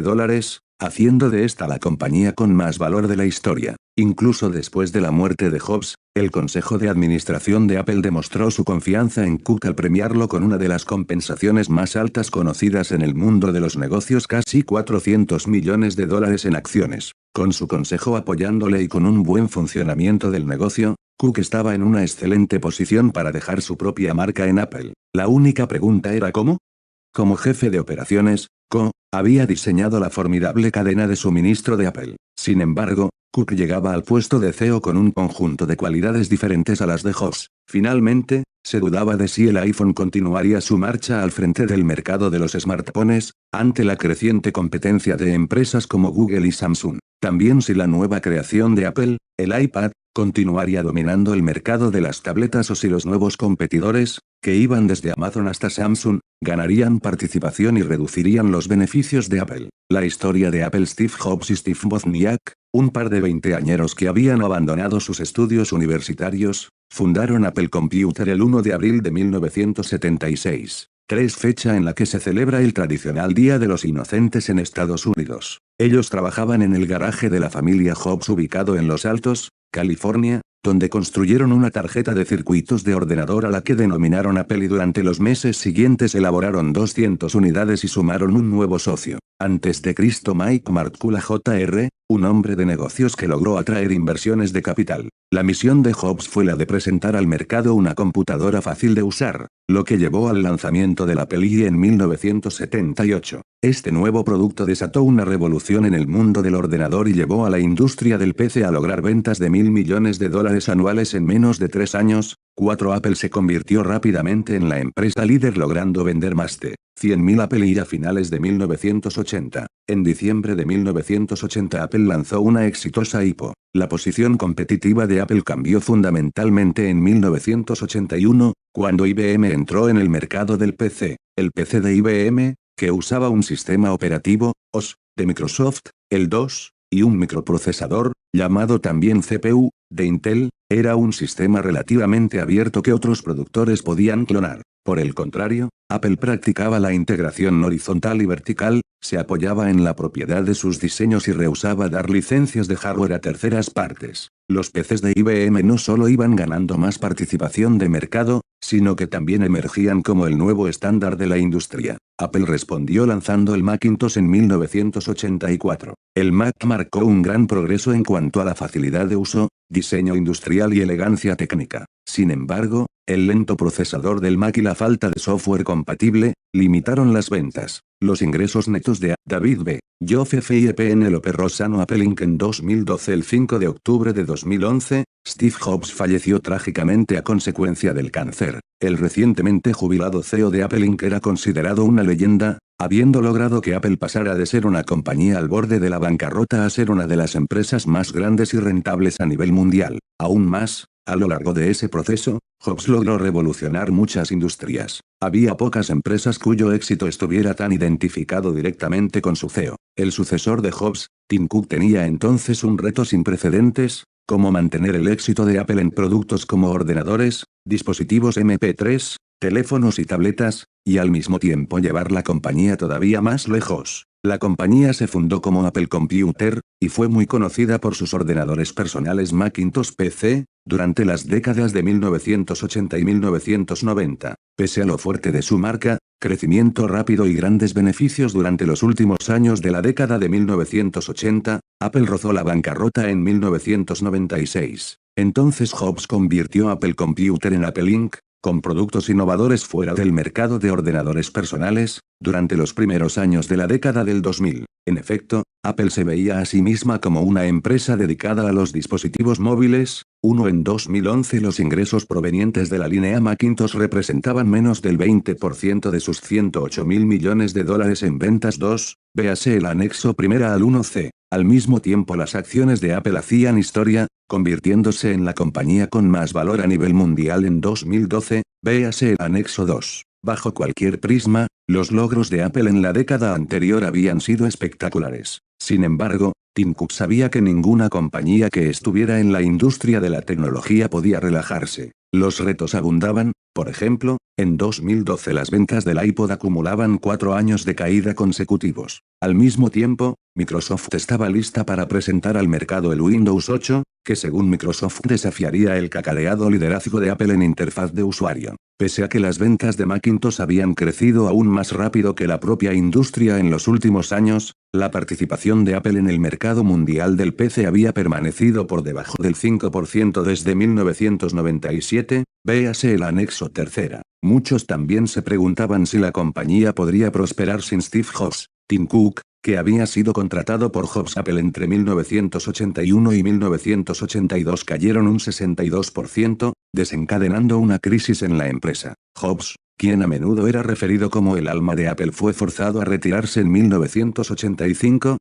haciendo de esta la compañía con más valor de la historia. Incluso después de la muerte de Jobs, el consejo de administración de Apple demostró su confianza en Cook al premiarlo con una de las compensaciones más altas conocidas en el mundo de los negocios, casi $400 millones en acciones. Con su consejo apoyándole y con un buen funcionamiento del negocio, Cook estaba en una excelente posición para dejar su propia marca en Apple. La única pregunta era ¿cómo? Como jefe de operaciones, Cook había diseñado la formidable cadena de suministro de Apple. Sin embargo, Cook llegaba al puesto de CEO con un conjunto de cualidades diferentes a las de Jobs. Finalmente, se dudaba de si el iPhone continuaría su marcha al frente del mercado de los smartphones, ante la creciente competencia de empresas como Google y Samsung. También si la nueva creación de Apple, el iPad, continuaría dominando el mercado de las tabletas o si los nuevos competidores, que iban desde Amazon hasta Samsung, ganarían participación y reducirían los beneficios de Apple. La historia de Apple. Steve Jobs y Steve Wozniak, un par de veinteañeros que habían abandonado sus estudios universitarios, fundaron Apple Computer el 1 de abril de 1976. Fecha en la que se celebra el tradicional Día de los Inocentes en Estados Unidos. Ellos trabajaban en el garaje de la familia Jobs ubicado en Los Altos, California, donde construyeron una tarjeta de circuitos de ordenador a la que denominaron Apple y durante los meses siguientes elaboraron 200 unidades y sumaron un nuevo socio. Antes de Cristo Mike Markkula Jr., un hombre de negocios que logró atraer inversiones de capital. La misión de Jobs fue la de presentar al mercado una computadora fácil de usar, lo que llevó al lanzamiento del Apple I en 1978. Este nuevo producto desató una revolución en el mundo del ordenador y llevó a la industria del PC a lograr ventas de $1.000 millones anuales en menos de 3 años. Apple se convirtió rápidamente en la empresa líder logrando vender más de 100.000 Apple I a finales de 1980. En diciembre de 1980 Apple lanzó una exitosa iPod. La posición competitiva de Apple cambió fundamentalmente en 1981, cuando IBM entró en el mercado del PC. El PC de IBM, que usaba un sistema operativo, OS, de Microsoft, el DOS, y un microprocesador, llamado también CPU, de Intel, era un sistema relativamente abierto que otros productores podían clonar. Por el contrario, Apple practicaba la integración horizontal y vertical, se apoyaba en la propiedad de sus diseños y rehusaba dar licencias de hardware a terceras partes. Los PCs de IBM no solo iban ganando más participación de mercado, sino que también emergían como el nuevo estándar de la industria. Apple respondió lanzando el Macintosh en 1984. El Mac marcó un gran progreso en cuanto a la facilidad de uso, diseño industrial y elegancia técnica. Sin embargo, El lento procesador del Mac y la falta de software compatible, limitaron las ventas. Los ingresos netos de David B. Joseph y Penélope Rossano Apple Inc. En 2012. El 5 de octubre de 2011, Steve Jobs falleció trágicamente a consecuencia del cáncer. El recientemente jubilado CEO de Apple Inc. era considerado una leyenda, habiendo logrado que Apple pasara de ser una compañía al borde de la bancarrota a ser una de las empresas más grandes y rentables a nivel mundial. Aún más, a lo largo de ese proceso, Jobs logró revolucionar muchas industrias. Había pocas empresas cuyo éxito estuviera tan identificado directamente con su CEO. El sucesor de Jobs, Tim Cook, tenía entonces un reto sin precedentes, como mantener el éxito de Apple en productos como ordenadores, dispositivos MP3, teléfonos y tabletas, y al mismo tiempo llevar la compañía todavía más lejos. La compañía se fundó como Apple Computer, y fue muy conocida por sus ordenadores personales Macintosh PC, durante las décadas de 1980 y 1990. Pese a lo fuerte de su marca, crecimiento rápido y grandes beneficios durante los últimos años de la década de 1980, Apple rozó la bancarrota en 1996. Entonces Jobs convirtió Apple Computer en Apple Inc., con productos innovadores fuera del mercado de ordenadores personales, durante los primeros años de la década del 2000. En efecto, Apple se veía a sí misma como una empresa dedicada a los dispositivos móviles. En 2011 los ingresos provenientes de la línea Macintosh representaban menos del 20% de sus $108 mil millones en ventas. Véase el anexo primera al 1C. Al mismo tiempo las acciones de Apple hacían historia, convirtiéndose en la compañía con más valor a nivel mundial en 2012, véase el anexo 2. Bajo cualquier prisma, los logros de Apple en la década anterior habían sido espectaculares. Sin embargo, Tim Cook sabía que ninguna compañía que estuviera en la industria de la tecnología podía relajarse. Los retos abundaban. Por ejemplo, en 2012 las ventas del iPod acumulaban 4 años de caída consecutivos. Al mismo tiempo, Microsoft estaba lista para presentar al mercado el Windows 8, que según Microsoft desafiaría el cacareado liderazgo de Apple en interfaz de usuario. Pese a que las ventas de Macintosh habían crecido aún más rápido que la propia industria en los últimos años, la participación de Apple en el mercado mundial del PC había permanecido por debajo del 5% desde 1997, véase el anexo tercera. Muchos también se preguntaban si la compañía podría prosperar sin Steve Jobs. Tim Cook, que había sido contratado por Jobs Apple entre 1981 y 1982, cayeron un 62%, desencadenando una crisis en la empresa. Jobs, quien a menudo era referido como el alma de Apple, fue forzado a retirarse en 1985.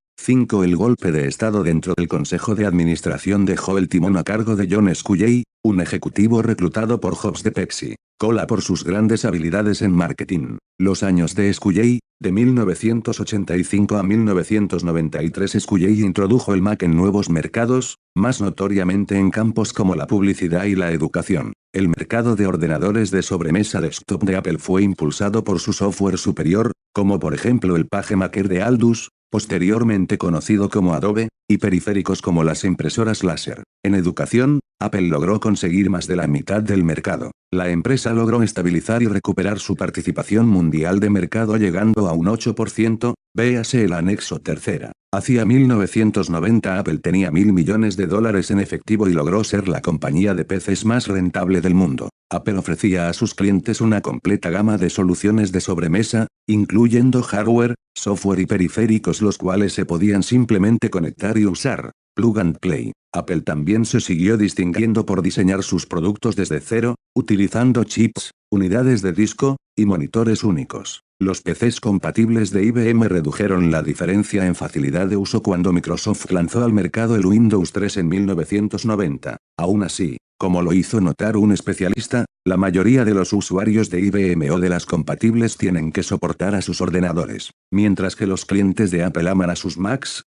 El golpe de estado dentro del consejo de administración dejó el timón a cargo de John Sculley, un ejecutivo reclutado por Jobs de Pepsi Cola por sus grandes habilidades en marketing. Los años de Sculley, de 1985 a 1993. Sculley introdujo el Mac en nuevos mercados, más notoriamente en campos como la publicidad y la educación. El mercado de ordenadores de sobremesa desktop de Apple fue impulsado por su software superior, como por ejemplo el PageMaker de Aldus, posteriormente conocido como Adobe, y periféricos como las impresoras láser. En educación, Apple logró conseguir más de la mitad del mercado. La empresa logró estabilizar y recuperar su participación mundial de mercado llegando a un 8%, véase el anexo tercera. Hacia 1990 Apple tenía $1.000 millones en efectivo y logró ser la compañía de PCs más rentable del mundo. Apple ofrecía a sus clientes una completa gama de soluciones de sobremesa, incluyendo hardware, software y periféricos, los cuales se podían simplemente conectar y usar. Plug and Play. Apple también se siguió distinguiendo por diseñar sus productos desde cero, utilizando chips, unidades de disco, y monitores únicos. Los PCs compatibles de IBM redujeron la diferencia en facilidad de uso cuando Microsoft lanzó al mercado el Windows 3 en 1990. Aún así, como lo hizo notar un especialista, la mayoría de los usuarios de IBM o de las compatibles tienen que soportar a sus ordenadores. Mientras que los clientes de Apple aman a sus Macs,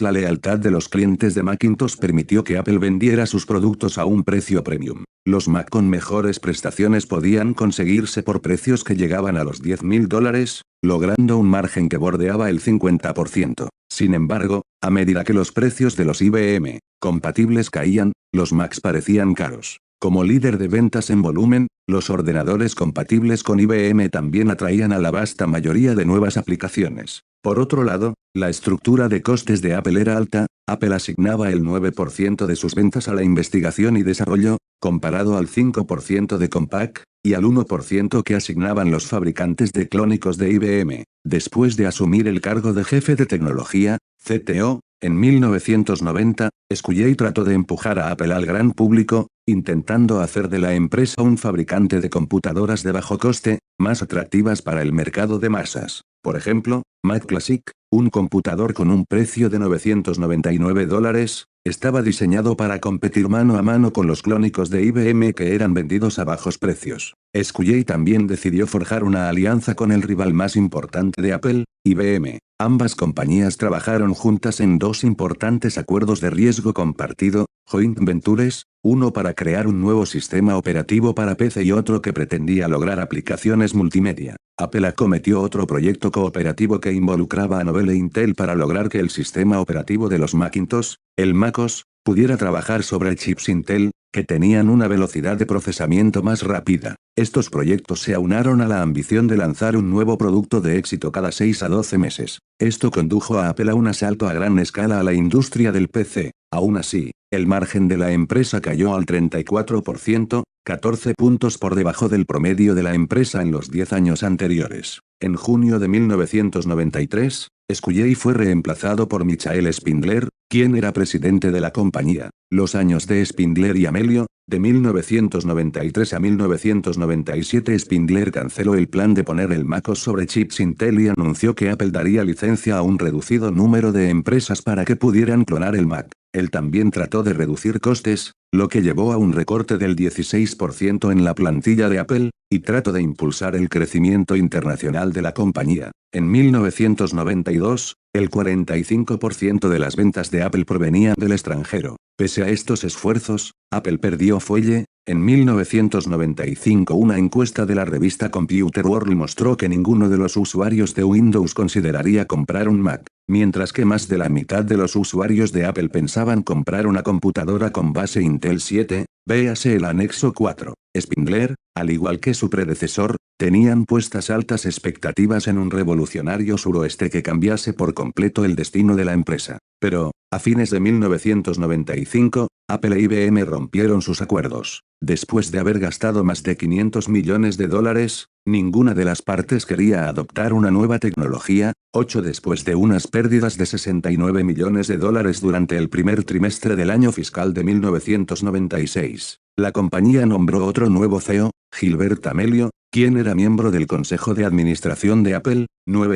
la lealtad de los clientes de Macintosh permitió que Apple vendiera sus productos a un precio premium. Los Mac con mejores prestaciones podían conseguirse por precios que llegaban a los $10.000, logrando un margen que bordeaba el 50%. Sin embargo, a medida que los precios de los IBM compatibles caían, los Macs parecían caros. Como líder de ventas en volumen, los ordenadores compatibles con IBM también atraían a la vasta mayoría de nuevas aplicaciones. Por otro lado, la estructura de costes de Apple era alta. Apple asignaba el 9% de sus ventas a la investigación y desarrollo, comparado al 5% de Compaq, y al 1% que asignaban los fabricantes de clónicos de IBM. Después de asumir el cargo de jefe de tecnología, CTO, en 1990, Sculley trató de empujar a Apple al gran público, intentando hacer de la empresa un fabricante de computadoras de bajo coste, más atractivas para el mercado de masas. Por ejemplo, Mac Classic, un computador con un precio de $999, estaba diseñado para competir mano a mano con los clónicos de IBM que eran vendidos a bajos precios. Sculley también decidió forjar una alianza con el rival más importante de Apple, IBM. Ambas compañías trabajaron juntas en dos importantes acuerdos de riesgo compartido, joint ventures, uno para crear un nuevo sistema operativo para PC y otro que pretendía lograr aplicaciones multimedia. Apple acometió otro proyecto cooperativo que involucraba a Novell e Intel para lograr que el sistema operativo de los Macintosh, el MacOS, pudiera trabajar sobre chips Intel, que tenían una velocidad de procesamiento más rápida. Estos proyectos se aunaron a la ambición de lanzar un nuevo producto de éxito cada 6 a 12 meses. Esto condujo a Apple a un asalto a gran escala a la industria del PC. Aún así, el margen de la empresa cayó al 34%, 14 puntos por debajo del promedio de la empresa en los 10 años anteriores. En junio de 1993, Sculley fue reemplazado por Michael Spindler, quien era presidente de la compañía. Los años de Spindler y Amelio, de 1993 a 1997 Spindler canceló el plan de poner el MacOS sobre chips Intel y anunció que Apple daría licencia a un reducido número de empresas para que pudieran clonar el Mac. Él también trató de reducir costes, lo que llevó a un recorte del 16% en la plantilla de Apple, y trató de impulsar el crecimiento internacional de la compañía. En 1992, el 45% de las ventas de Apple provenían del extranjero. Pese a estos esfuerzos, Apple perdió fuelle. En 1995 una encuesta de la revista Computer World mostró que ninguno de los usuarios de Windows consideraría comprar un Mac, mientras que más de la mitad de los usuarios de Apple pensaban comprar una computadora con base Intel 7, véase el anexo 4. Spindler, al igual que su predecesor, tenían puestas altas expectativas en un revolucionario suroeste que cambiase por completo el destino de la empresa. Pero, a fines de 1995, Apple e IBM rompieron sus acuerdos. Después de haber gastado más de $500 millones, ninguna de las partes quería adoptar una nueva tecnología. Después de unas pérdidas de $69 millones durante el primer trimestre del año fiscal de 1996. La compañía nombró otro nuevo CEO, Gilbert Amelio, quien era miembro del consejo de administración de Apple.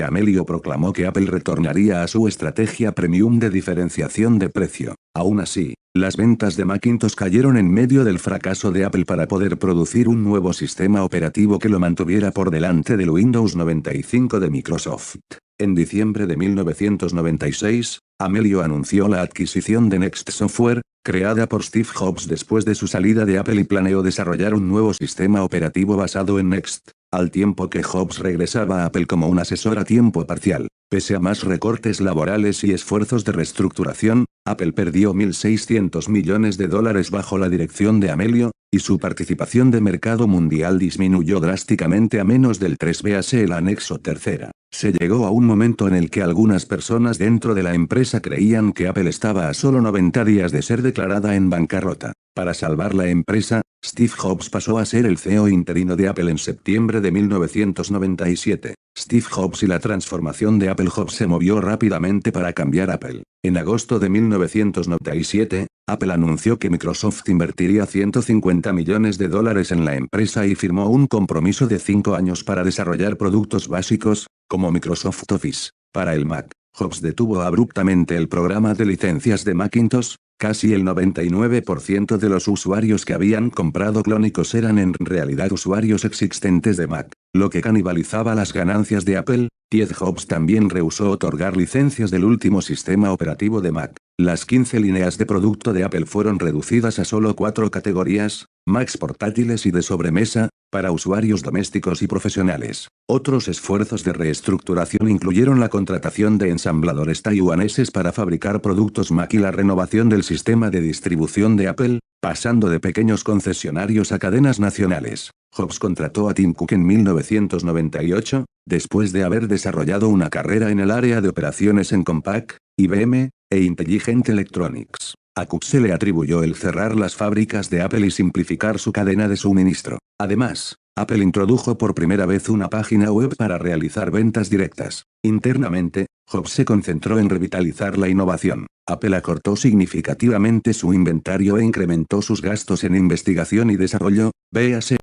Amelio proclamó que Apple retornaría a su estrategia premium de diferenciación de precio. Aún así, las ventas de Macintosh cayeron en medio del fracaso de Apple para poder producir un nuevo sistema operativo que lo mantuviera por delante del Windows 95 de Microsoft. En diciembre de 1996, Amelio anunció la adquisición de Next Software, creada por Steve Jobs después de su salida de Apple y planeó desarrollar un nuevo sistema operativo basado en Next, al tiempo que Jobs regresaba a Apple como un asesor a tiempo parcial. Pese a más recortes laborales y esfuerzos de reestructuración, Apple perdió $1.600 millones bajo la dirección de Amelio, y su participación de mercado mundial disminuyó drásticamente a menos del 3. Véase el anexo 3. Se llegó a un momento en el que algunas personas dentro de la empresa creían que Apple estaba a solo 90 días de ser declarada en bancarrota. Para salvar la empresa, Steve Jobs pasó a ser el CEO interino de Apple en septiembre de 1997. Steve Jobs y la transformación de Apple. Jobs se movió rápidamente para cambiar Apple. En agosto de 1997, Apple anunció que Microsoft invertiría $150 millones en la empresa y firmó un compromiso de 5 años para desarrollar productos básicos, como Microsoft Office, para el Mac. Jobs detuvo abruptamente el programa de licencias de Macintosh. Casi el 99% de los usuarios que habían comprado clónicos eran en realidad usuarios existentes de Mac, lo que canibalizaba las ganancias de Apple. Jobs también rehusó otorgar licencias del último sistema operativo de Mac. Las 15 líneas de producto de Apple fueron reducidas a solo 4 categorías: Macs portátiles y de sobremesa, para usuarios domésticos y profesionales. Otros esfuerzos de reestructuración incluyeron la contratación de ensambladores taiwaneses para fabricar productos Mac y la renovación del sistema de distribución de Apple, pasando de pequeños concesionarios a cadenas nacionales. Jobs contrató a Tim Cook en 1998, después de haber desarrollado una carrera en el área de operaciones en Compaq, IBM, e Intelligent Electronics. A Cook se le atribuyó el cerrar las fábricas de Apple y simplificar su cadena de suministro. Además, Apple introdujo por primera vez una página web para realizar ventas directas. Internamente, Jobs se concentró en revitalizar la innovación. Apple acortó significativamente su inventario e incrementó sus gastos en investigación y desarrollo, véase